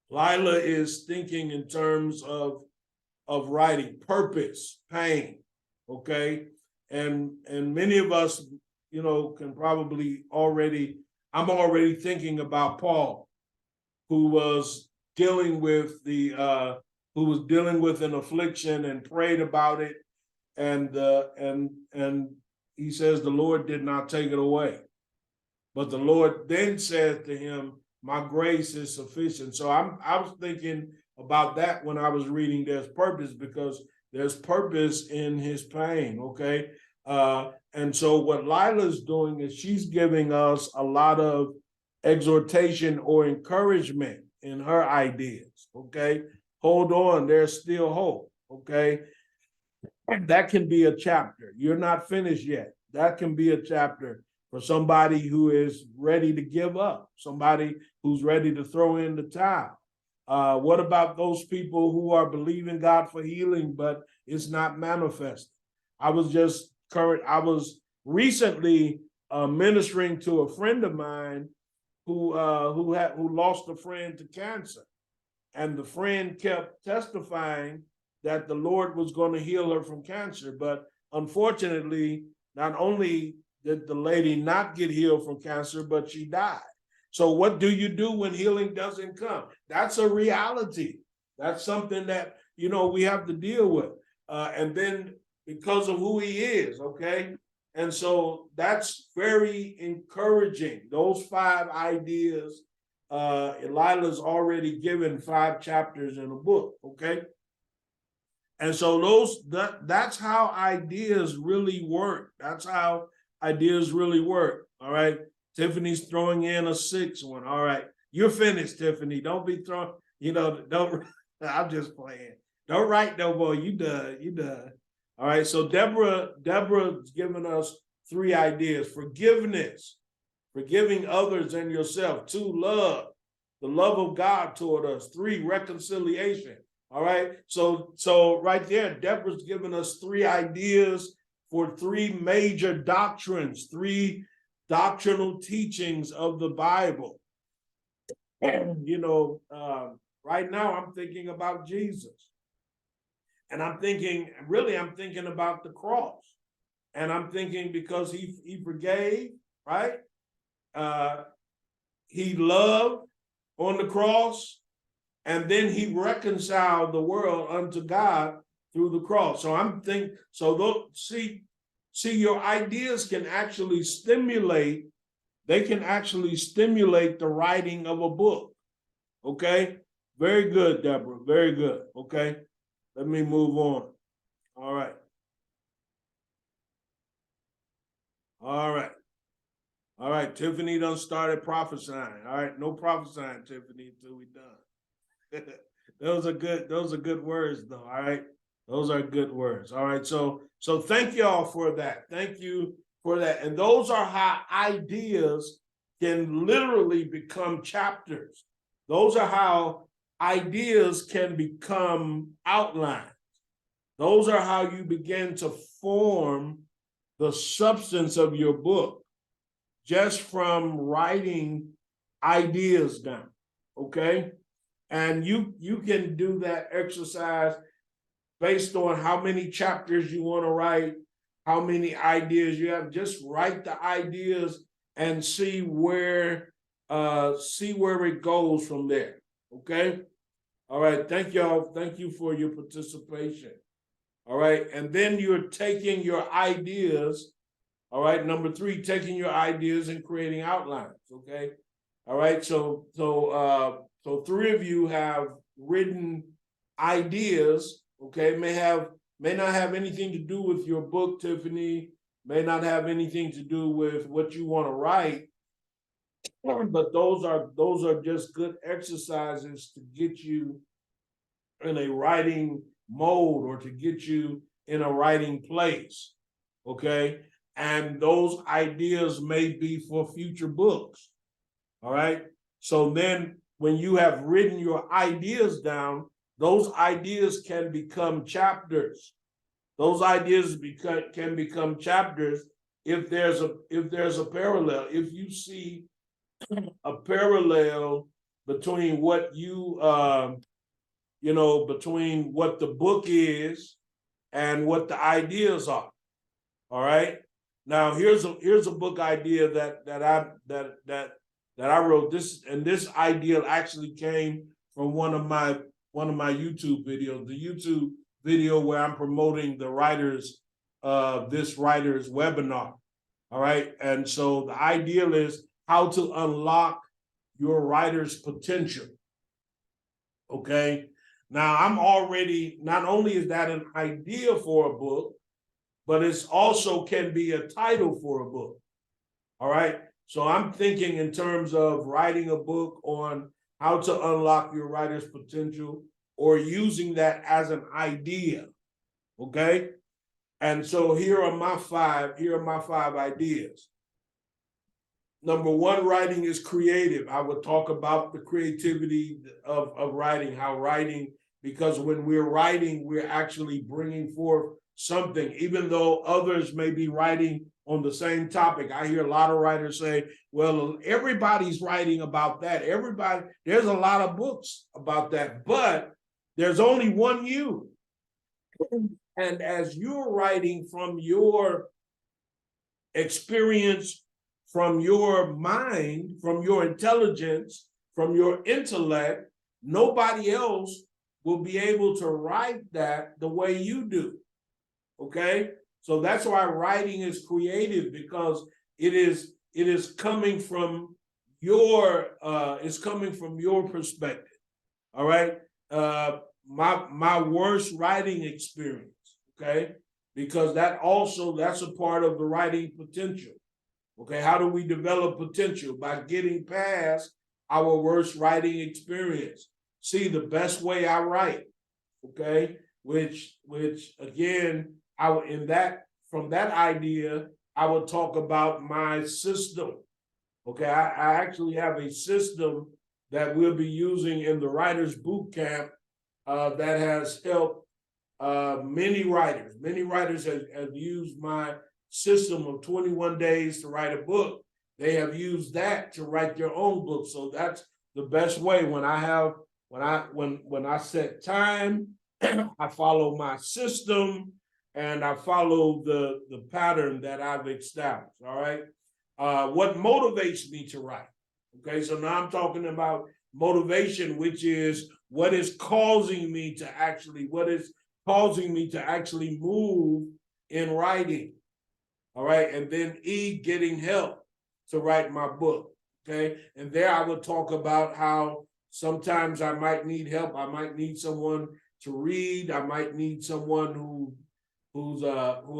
Lila is thinking in terms of writing purpose, pain, okay? And many of us, can probably I'm already thinking about Paul, who was dealing with an affliction and prayed about it. And he says the Lord did not take it away. But the Lord then said to him, my grace is sufficient. So I was thinking about that when I was reading There's Purpose, because there's purpose in his pain, okay? And so what Lila's doing is she's giving us a lot of exhortation or encouragement in her ideas, okay? Hold on, there's still hope, okay? That can be a chapter. You're not finished yet. That can be a chapter for somebody who is ready to give up, somebody who's ready to throw in the towel. What about those people who are believing God for healing, but it's not manifesting? I was recently ministering to a friend of mine who lost a friend to cancer, and the friend kept testifying that the Lord was going to heal her from cancer. But unfortunately, not only did the lady not get healed from cancer, but she died. So what do you do when healing doesn't come? That's a reality. That's something that, we have to deal with. And then because of who he is, okay? And so that's very encouraging. Those 5 ideas, Lila's already given 5 chapters in a book, okay? And so that's how ideas really work. That's how ideas really work. All right. Tiffany's throwing in a 6th one. All right. You're finished, Tiffany. Don't be throwing, don't, I'm just playing. Don't write no more. You done. All right. So Deborah's given us 3 ideas. Forgiveness, forgiving others and yourself. 2, love, the love of God toward us. 3, reconciliation. All right, so right there, Deborah's given us 3 ideas for 3 major doctrines, 3 doctrinal teachings of the Bible. You know, right now I'm thinking about Jesus. And I'm thinking about the cross. And I'm thinking because he forgave, right? He loved on the cross, and then he reconciled the world unto God through the cross. So I'm thinking, see, your ideas can actually stimulate, the writing of a book. Okay? Very good, Deborah. Very good. Okay. Let me move on. All right. All right. All right. Tiffany done started prophesying. All right. No prophesying, Tiffany, until we done. Those are good words, though. All right. Those are good words. All right. So thank y'all for that. Thank you for that. And those are how ideas can literally become chapters. Those are how ideas can become outlines. Those are how you begin to form the substance of your book just from writing ideas down. Okay. And you can do that exercise based on how many chapters you want to write, how many ideas you have. Just write the ideas and see where it goes from there. Okay. All right. Thank y'all. Thank you for your participation. All right. And then you're taking your ideas. All right. Number 3, taking your ideas and creating outlines. Okay. All right. So 3 of you have written ideas. Okay. May not have anything to do with your book, Tiffany. May not have anything to do with what you want to write. But those are just good exercises to get you in a writing mode or to get you in a writing place. Okay. And those ideas may be for future books. All right. So then when you have written your ideas down, those ideas can become chapters. Those ideas can become chapters if there's a parallel. If you see a parallel between what between what the book is and what the ideas are. All right. Now here's a book idea that I wrote. This idea actually came from one of my YouTube videos, the YouTube video where I'm promoting the writers this writer's webinar. All right. And so the ideal is how to unlock your writer's potential. Okay. Now I'm already, not only is that an idea for a book, but it's also can be a title for a book. All right. So I'm thinking in terms of writing a book on how to unlock your writer's potential or using that as an idea. Okay. And so here are my 5 ideas. Number 1, writing is creative. I would talk about the creativity of writing, how writing, because when we're writing, we're actually bringing forth something, even though others may be writing on the same topic. I hear a lot of writers say, well, everybody's writing about that. There's a lot of books about that, but there's only one you. And as you're writing from your experience, from your mind, from your intelligence, from your intellect, nobody else will be able to write that the way you do. Okay? So that's why writing is creative, because it is coming from your perspective. All right. My worst writing experience. Okay. Because that's a part of the writing potential. Okay. How do we develop potential? By getting past our worst writing experience. See, the best way I write. Okay. Which again, from that idea, I would talk about my system. Okay, I actually have a system that we'll be using in the Writers Boot Camp that has helped many writers. Many writers have used my system of 21 days to write a book. They have used that to write their own book. So that's the best way. When I set time, I follow my system and I follow the pattern that I've established. All right. What motivates me to write? Okay, so now I'm talking about motivation, which is what is causing me to actually move in writing. All right, and then E, getting help to write my book. Okay, and there I would talk about how sometimes I might need help. I might need someone to read. I might need someone who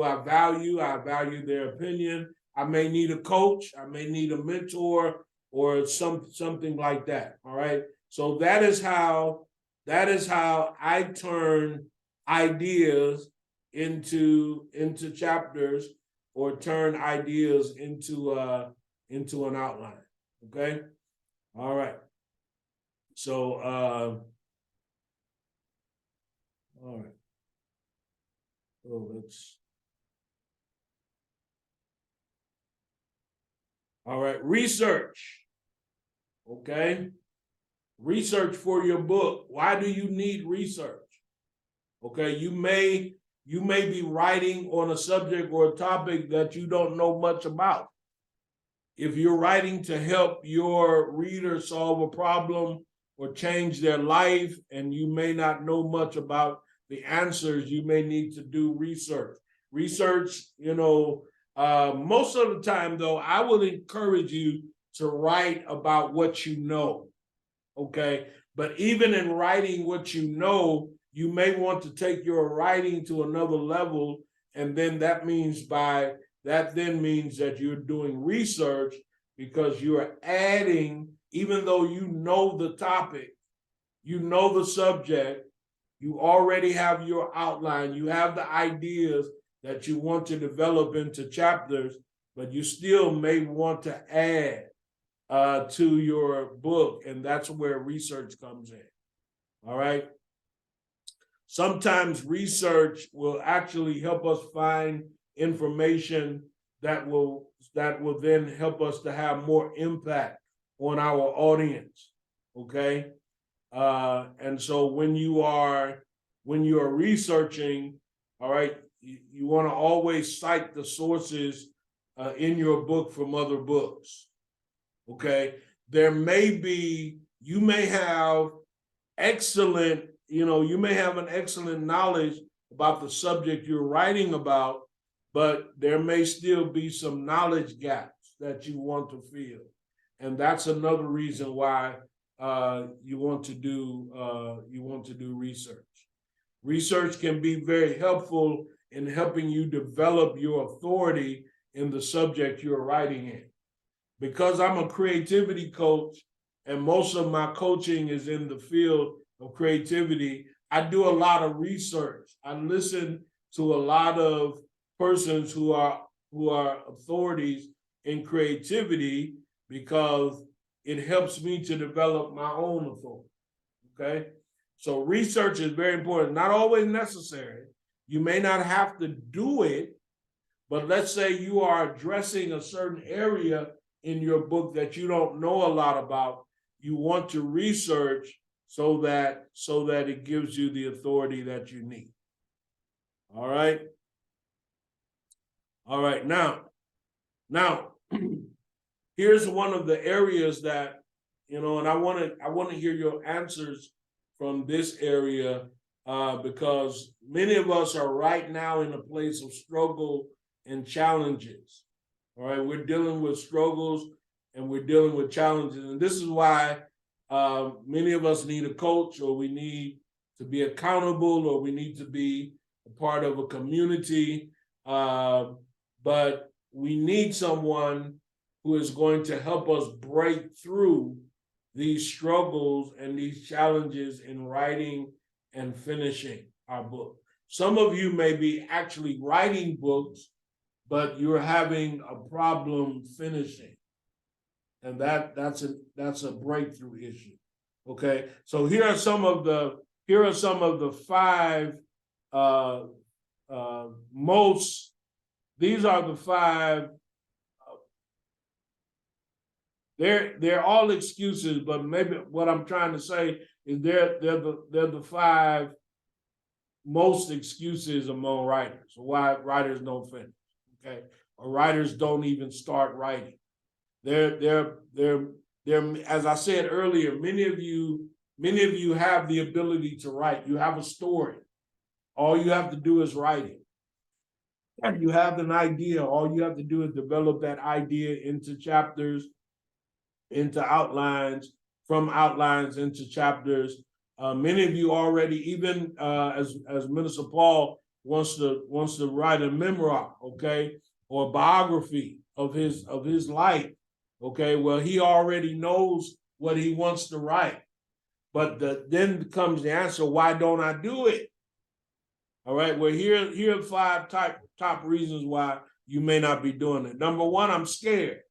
I value. I value their opinion. I may need a coach. I may need a mentor or something like that. All right. So that is how I turn ideas into chapters, or turn ideas into an outline. Okay. All right. So all right. So let's. All right, research. Okay. Research for your book. Why do you need research? Okay, you may be writing on a subject or a topic that you don't know much about. If you're writing to help your reader solve a problem or change their life, and you may not know much about the answers, you may need to do research. Research, most of the time, though, I will encourage you to write about what you know. Okay. But even in writing what you know, you may want to take your writing to another level. And then that means that you're doing research, because you're adding, even though you know the topic, you know the subject, you already have your outline, you have the ideas that you want to develop into chapters, but you still may want to add to your book, and that's where research comes in. All right. Sometimes research will actually help us find information that will then help us to have more impact on our audience. Okay. And so when you are researching, all right, you want to always cite the sources in your book from other books. Okay. You may have an excellent knowledge about the subject you're writing about, but there may still be some knowledge gaps that you want to fill. And that's another reason why you want to do research. Research can be very helpful in helping you develop your authority in the subject you're writing in. Because I'm a creativity coach and most of my coaching is in the field of creativity, I do a lot of research. I listen to a lot of persons who are authorities in creativity, because it helps me to develop my own authority. Okay. So research is very important, not always necessary. You may not have to do it, but let's say you are addressing a certain area in your book that you don't know a lot about. You want to research so that it gives you the authority that you need. All right. All right. Now, here's one of the areas that, and I want to hear your answers from this area, because many of us are right now in a place of struggle and challenges. All right, we're dealing with struggles and we're dealing with challenges, and this is why many of us need a coach, or we need to be accountable, or we need to be a part of a community. But we need someone who is going to help us break through these struggles and these challenges in writing and finishing our book. Some of you may be actually writing books, but you're having a problem finishing. And that's a breakthrough issue. Okay. So here are some of the 5 these are the 5 they're all excuses, but maybe what I'm trying to say is they're the five most excuses among writers, why writers don't finish, okay? Or writers don't even start writing. They're, as I said earlier, many of you have the ability to write. You have a story. All you have to do is write it. And you have an idea. All you have to do is develop that idea into chapters, into outlines, from outlines into chapters. Many of you already, even as Minister Paul wants to write a memoir, okay, or a biography of his life, okay. Well, he already knows what he wants to write, but then comes the answer: why don't I do it? All right. Well, here are five top reasons why you may not be doing it. Number one, I'm scared.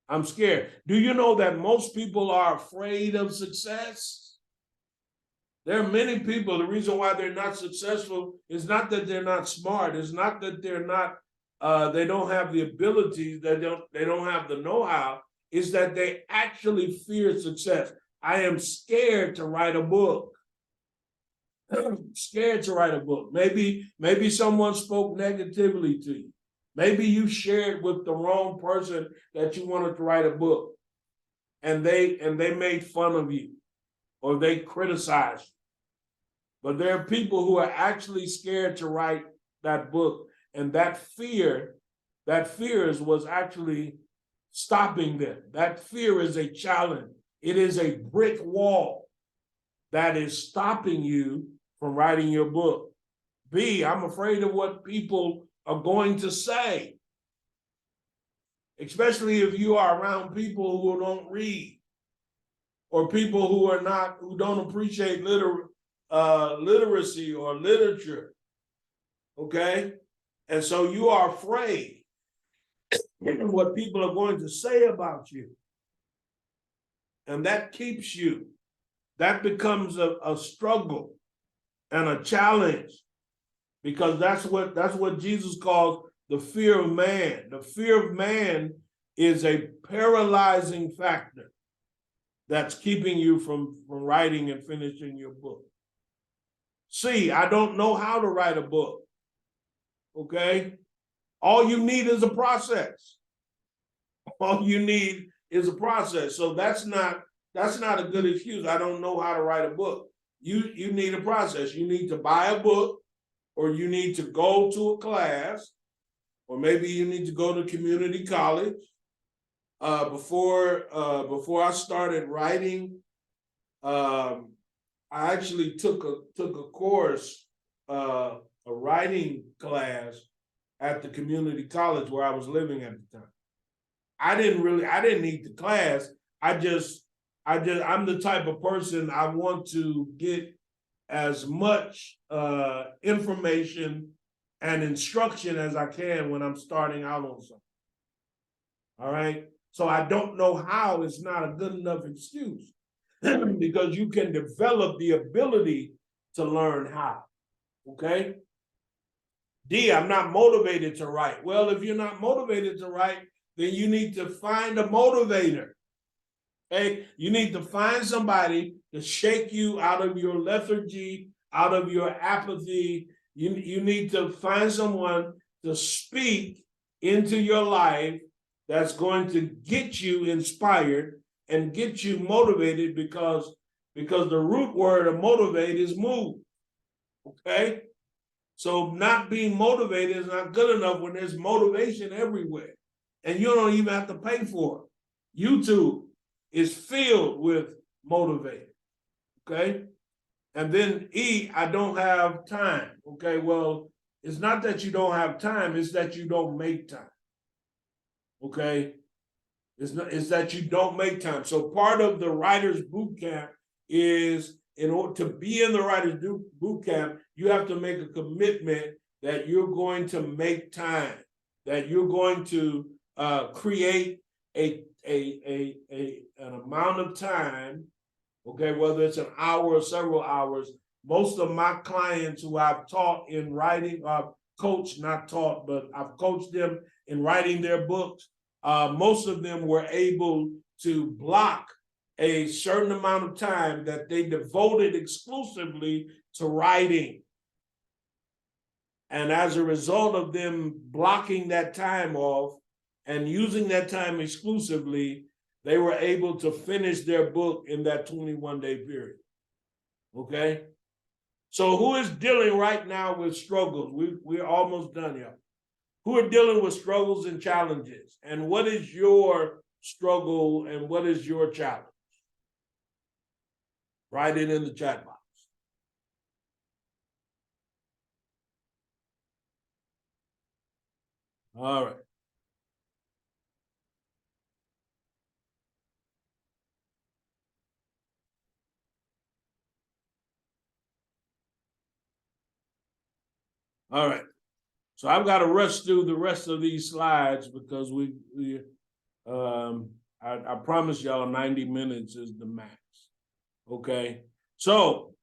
I'm scared. Do you know that most people are afraid of success? There are many people, the reason why they're not successful is not that they're not smart. It's not that they're not, they don't have the abilities, they don't have the know-how. It's that they actually fear success. I am scared to write a book. I'm scared to write a book. Maybe someone spoke negatively to you. Maybe you shared with the wrong person that you wanted to write a book, and they made fun of you, or they criticized you. But there are people who are actually scared to write that book, and that fear is what's actually stopping them. That fear is a challenge. It is a brick wall that is stopping you from writing your book. B, I'm afraid of what people are going to say, especially if you are around people who don't read, or people who don't appreciate literacy or literature, okay? And so you are afraid of what people are going to say about you. And that keeps you, that becomes a struggle and a challenge, because that's what Jesus calls the fear of man. The fear of man is a paralyzing factor that's keeping you from writing and finishing your book. C, I don't know how to write a book, okay? All you need is a process. All you need is a process. So that's not a good excuse. I don't know how to write a book. You need a process. You need to buy a book, or you need to go to a class, or maybe you need to go to community college. Before I started writing, I actually took a course, a writing class at the community college where I was living at the time. I didn't need the class. I'm the type of person, I want to get as much information and instruction as I can when I'm starting out on something. All right. So I don't know how is not a good enough excuse because you can develop the ability to learn how. Okay. D, I'm not motivated to write. Well, if you're not motivated to write, then you need to find a motivator. Okay, you need to find somebody to shake you out of your lethargy, out of your apathy. You need to find someone to speak into your life that's going to get you inspired and get you motivated, because the root word of motivate is move. Okay? So not being motivated is not good enough when there's motivation everywhere. And you don't even have to pay for it. YouTube is filled with motivators, okay? And then E, I don't have time, okay? Well, it's not that you don't have time, it's that you don't make time, okay? It's that you don't make time. So part of the Writers Boot Camp is, in order to be in the Writers Boot Camp, you have to make a commitment that you're going to make time, that you're going to create an amount of time, okay, whether it's an hour or several hours. Most of my clients who I've taught in writing, coached, not taught, but I've coached them in writing their books. Most of them were able to block a certain amount of time that they devoted exclusively to writing. And as a result of them blocking that time off and using that time exclusively, they were able to finish their book in that 21-day period. Okay? So who is dealing right now with struggles? We're almost done here. Who are dealing with struggles and challenges? And what is your struggle and what is your challenge? Write it in the chat box. All right. All right. So I've got to rush through the rest of these slides because I promise y'all 90 minutes is the max. Okay. So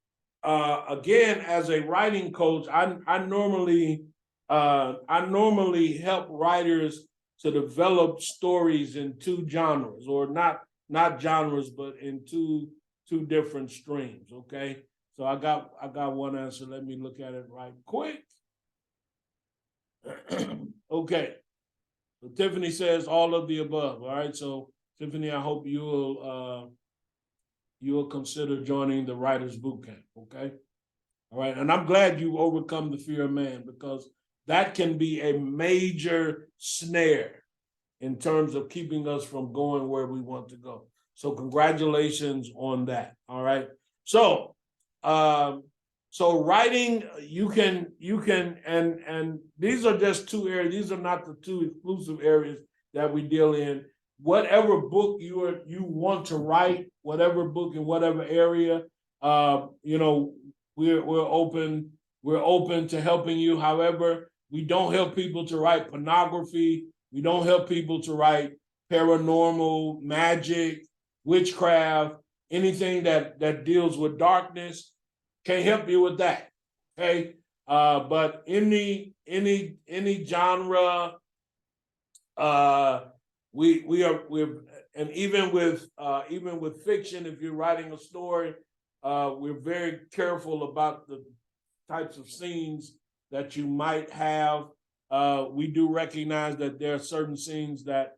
again, as a writing coach, I normally help writers to develop stories in two genres, or not genres, but in two different streams. Okay. So I got one answer. Let me look at it right quick. Okay. So Tiffany says all of the above. All right. So Tiffany, I hope you'll consider joining the Writers Bootcamp. Okay. All right. And I'm glad you overcome the fear of man, because that can be a major snare in terms of keeping us from going where we want to go. So congratulations on that. All right. So so writing, you can, and these are just two areas. These are not the two exclusive areas that we deal in. Whatever book you want to write, whatever book in whatever area, we're open to helping you. However, we don't help people to write pornography. We don't help people to write paranormal, magic, witchcraft, anything that deals with darkness. Can't help you with that. Okay. But any genre, we're and even with fiction, if you're writing a story, we're very careful about the types of scenes that you might have. We do recognize that there are certain scenes that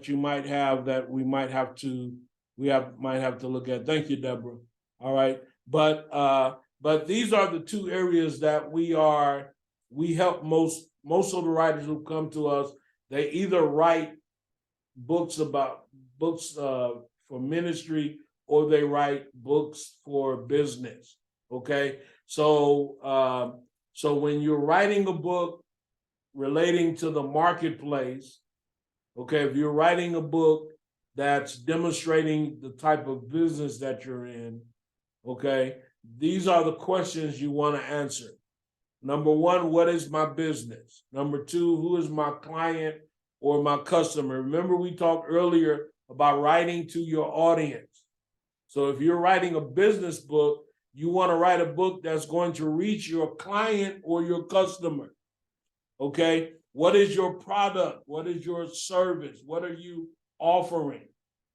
you might have that we might have to look at. Thank you, Deborah. All right. But these are the two areas that we help most of the writers who come to us. They either write books for ministry, or they write books for business. Okay. So when you're writing a book relating to the marketplace, okay, if you're writing a book that's demonstrating the type of business that you're in, okay, these are the questions you want to answer. Number one, what is my business? Number two, who is my client or my customer? Remember, we talked earlier about writing to your audience. So if you're writing a business book, you want to write a book that's going to reach your client or your customer. Okay? What is your product? What is your service? What are you offering?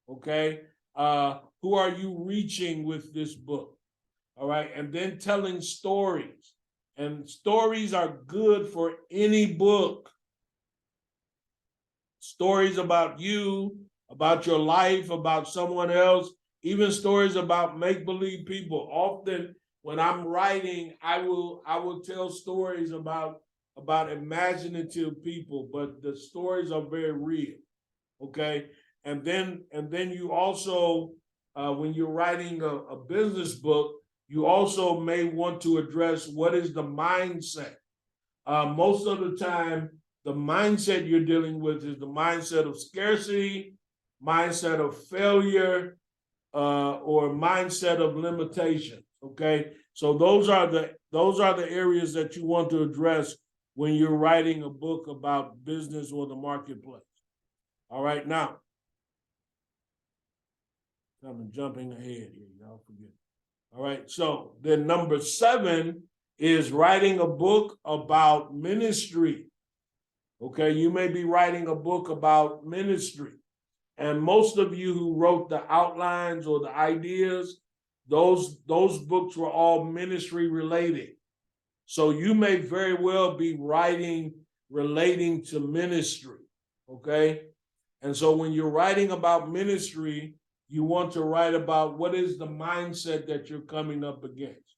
Okay? Who are you reaching with this book? All right? And then telling stories. And stories are good for any book. Stories about you, about your life, about someone else, even stories about make-believe people. Often when I'm writing, I will tell stories about imaginative people, but the stories are very real. Okay. And then you also, when you're writing a business book, you also may want to address what is the mindset. Most of the time, the mindset you're dealing with is the mindset of scarcity, mindset of failure, or mindset of limitation. Okay, so those are the areas that you want to address when you're writing a book about business or the marketplace. All right, now I'm jumping ahead here, y'all forget. All right, so then number 7 is writing a book about ministry. Okay, you may be writing a book about ministry. And most of you who wrote the outlines or the ideas, those books were all ministry related. So you may very well be writing relating to ministry, okay? And so when you're writing about ministry, you want to write about what is the mindset that you're coming up against.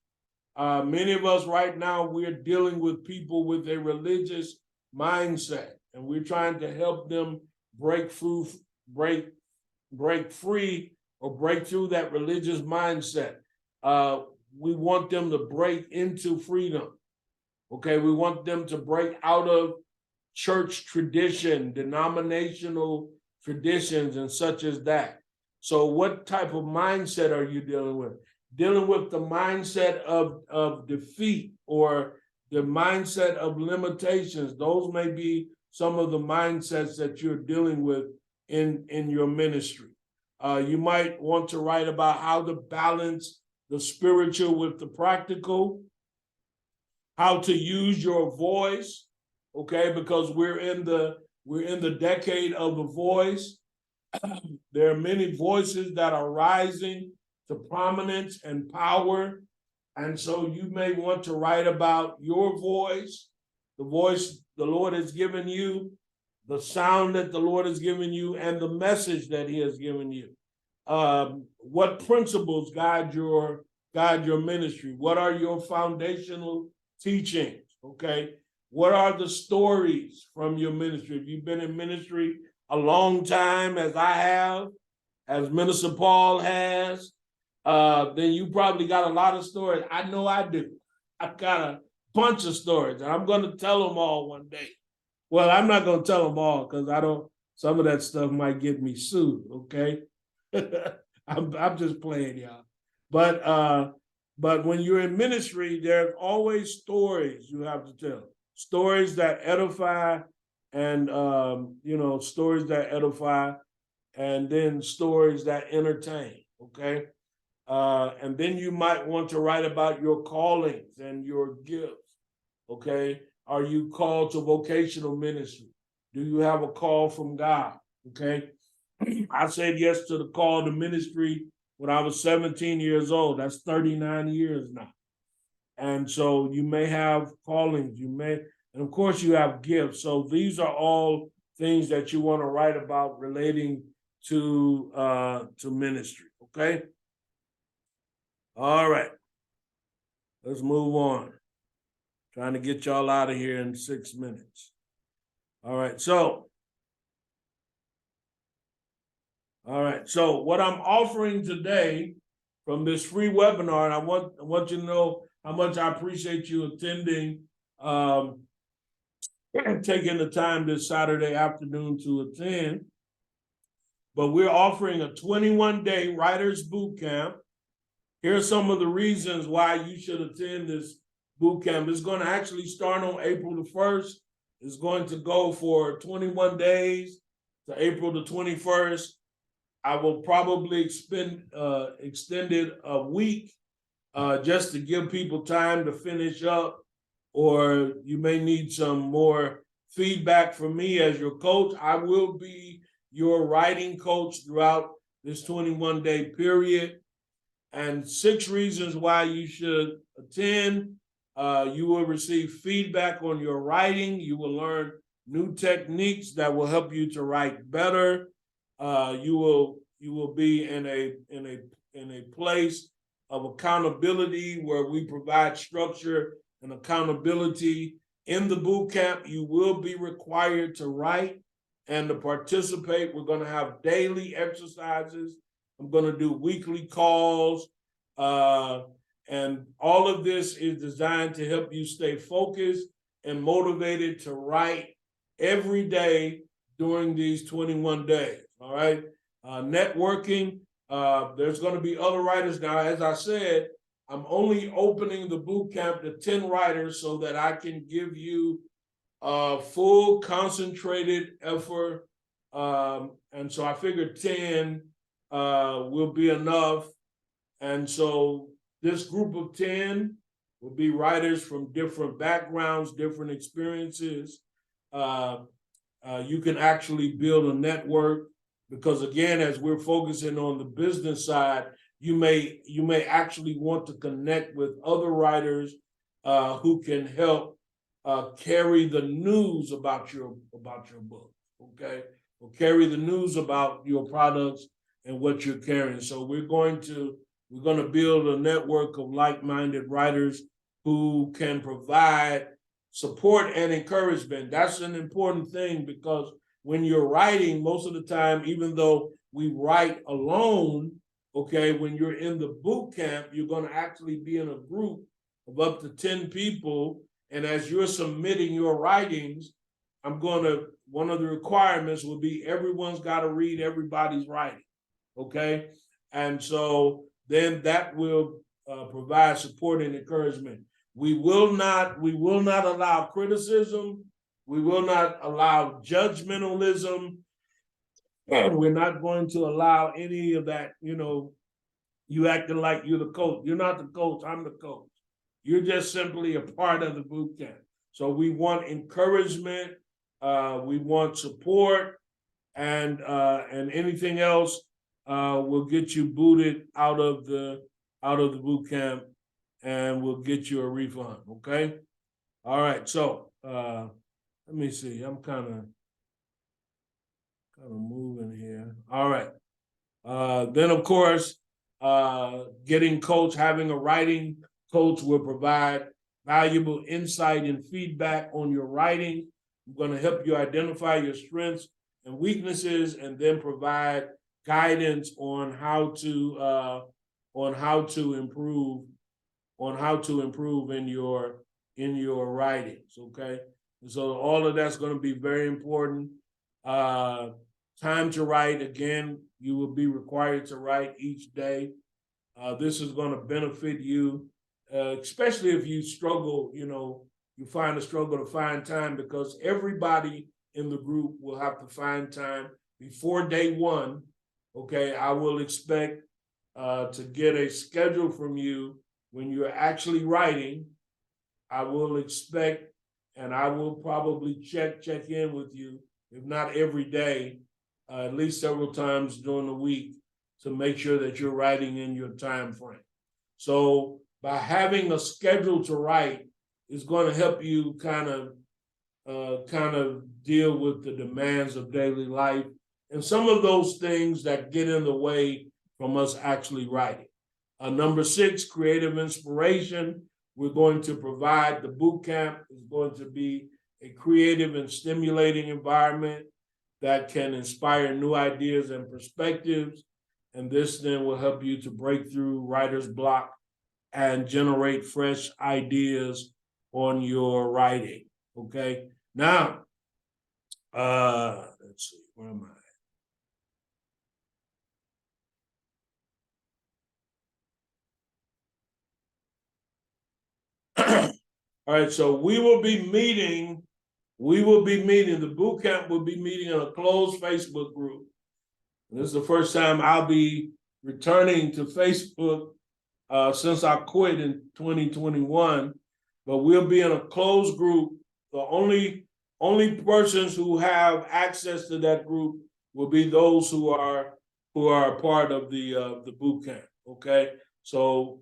Many of us right now, we're dealing with people with a religious mindset, and we're trying to help them break free or break through that religious mindset. We want them to break into freedom. Okay, we want them to break out of church tradition, denominational traditions, and such as that. So what type of mindset are you dealing with? Dealing with the mindset of defeat or the mindset of limitations. Those may be some of the mindsets that you're dealing with in your ministry. You might want to write about how to balance the spiritual with the practical, how to use your voice, okay, because we're in the decade of the voice. There are many voices that are rising to prominence and power. And so you may want to write about your voice, the voice the Lord has given you, the sound that the Lord has given you, and the message that he has given you. What principles guide your ministry? What are your foundational teachings? Okay. What are the stories from your ministry? If you've been in ministry a long time, as I have, as Minister Paul has, then you probably got a lot of stories. I know I do. I've got a bunch of stories, and I'm going to tell them all one day. Well, I'm not going to tell them all because some of that stuff might get me sued, okay? I'm just playing, y'all. But when you're in ministry, there's always stories you have to tell. Stories that edify and, stories that edify, and then stories that entertain, okay? And then you might want to write about your callings and your gifts, okay? Are you called to vocational ministry? Do you have a call from God, okay? I said yes to the call to ministry when I was 17 years old. That's 39 years now. And so you may have callings, and of course you have gifts. So these are all things that you want to write about relating to ministry, okay? All right, let's move on. Trying to get y'all out of here in 6 minutes. All right, so what I'm offering today from this free webinar, and I want you to know how much I appreciate you attending, taking the time this Saturday afternoon to attend. But we're offering a 21-day writers boot camp. Here are some of the reasons why you should attend this boot camp. It's going to actually start on April the 1st. It's going to go for 21 days to April the 21st. I will probably extend it a week just to give people time to finish up, or you may need some more feedback from me as your coach. I will be your writing coach throughout this 21-day period. And 6 reasons why you should attend. You will receive feedback on your writing. You will learn new techniques that will help you to write better. You will be in a place of accountability where we provide structure and accountability. In the boot camp, you will be required to write and to participate. We're going to have daily exercises. I'm going to do weekly calls. And all of this is designed to help you stay focused and motivated to write every day during these 21 days. All right. Networking. There's going to be other writers. Now, as I said, I'm only opening the boot camp to 10 writers so that I can give you full concentrated effort. And so I figured 10 will be enough. And so this group of 10 will be writers from different backgrounds, different experiences. You can actually build a network because again, as we're focusing on the business side, you may actually want to connect with other writers who can help carry the news about your book, okay, or carry the news about your products and what you're carrying. So we're going to build a network of like-minded writers who can provide support and encouragement. That's an important thing, because when you're writing, most of the time, even though we write alone, okay, when you're in the boot camp, you're going to actually be in a group of up to 10 people. And as you're submitting your writings, one of the requirements will be everyone's got to read everybody's writing, okay? And so then that will provide support and encouragement. We will not allow criticism. We will not allow judgmentalism. We're not going to allow any of that, you acting like you're the coach. You're not the coach, I'm the coach. You're just simply a part of the boot camp. So we want encouragement, we want support, and anything else will get you booted out of the boot camp, and we'll get you a refund. Okay. All right. So let me see. I'm kind of moving here. All right. Then of course, getting coach, having a writing coach will provide valuable insight and feedback on your writing. I'm going to help you identify your strengths and weaknesses, and then provide guidance on how to improve in your writings. Okay, and so all of that's going to be very important. Time to write, again, you will be required to write each day. This is going to benefit you, especially if you struggle, you find a struggle to find time, because everybody in the group will have to find time before day one. Okay, I will expect to get a schedule from you when you're actually writing. I will expect, and I will probably check in with you, if not every day, at least several times during the week, to make sure that you're writing in your time frame. So by having a schedule to write is going to help you kind of deal with the demands of daily life and some of those things that get in the way from us actually writing. Number 6, creative inspiration. We're going to provide, the boot camp is going to be a creative and stimulating environment that can inspire new ideas and perspectives. And this then will help you to break through writer's block and generate fresh ideas on your writing. Okay. Now, let's see, where am I? All right, so we will be meeting, the boot camp will be meeting in a closed Facebook group. And this is the first time I'll be returning to Facebook since I quit in 2021, but we'll be in a closed group. The only persons who have access to that group will be those who are a part of the boot camp. Okay, so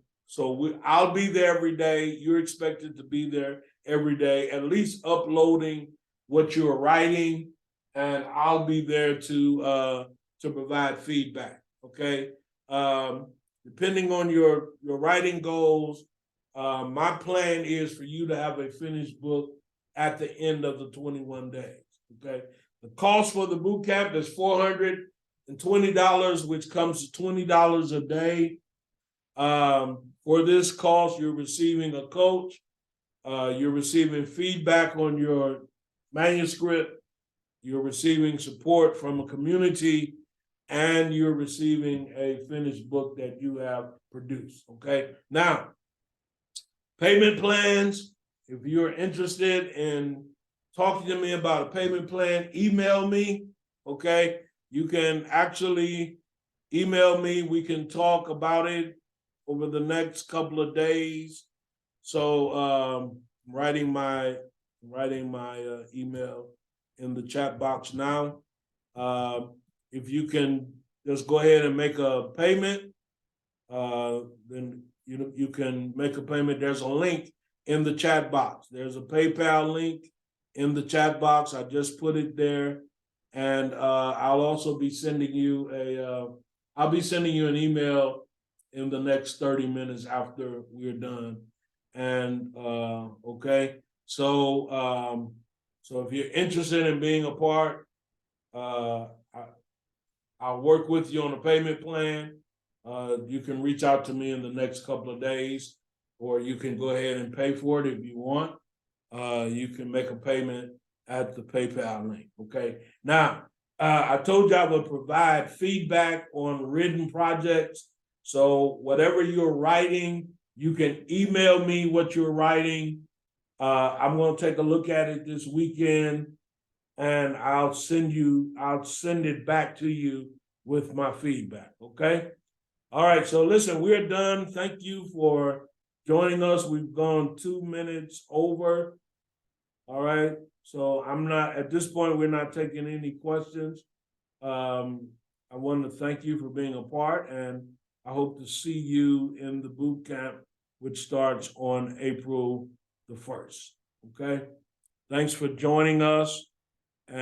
I'll be there every day. You're expected to be there every day, at least uploading what you're writing, and I'll be there to provide feedback. Okay, depending on your writing goals, my plan is for you to have a finished book at the end of the 21 days. Okay, the cost for the boot camp is $420, which comes to $20 a day. For this cost, you're receiving a coach, you're receiving feedback on your manuscript, you're receiving support from a community, and you're receiving a finished book that you have produced. Okay. Now, payment plans. If you're interested in talking to me about a payment plan, email me. Okay. You can actually email me. We can talk about it over the next couple of days. So writing my email in the chat box now. if you can just go ahead and make a payment, then you can make a payment. There's a link in the chat box. There's a PayPal link in the chat box. I just put it there, and I'll also be sending you an email in the next 30 minutes after we're done. And okay, so if you're interested in being a part, I'll work with you on a payment plan. You can reach out to me in the next couple of days, or you can go ahead and pay for it if you want. You can make a payment at the PayPal link. Okay. Now, I told you I would provide feedback on written projects. So whatever you're writing, you can email me what you're writing. I'm going to take a look at it this weekend, and I'll send it back to you with my feedback. Okay. All right. So listen, we're done. Thank you for joining us. We've gone 2 minutes over. All right. So at this point, we're not taking any questions. I want to thank you for being a part, and I hope to see you in the boot camp, which starts on April the 1st. Okay. Thanks for joining us.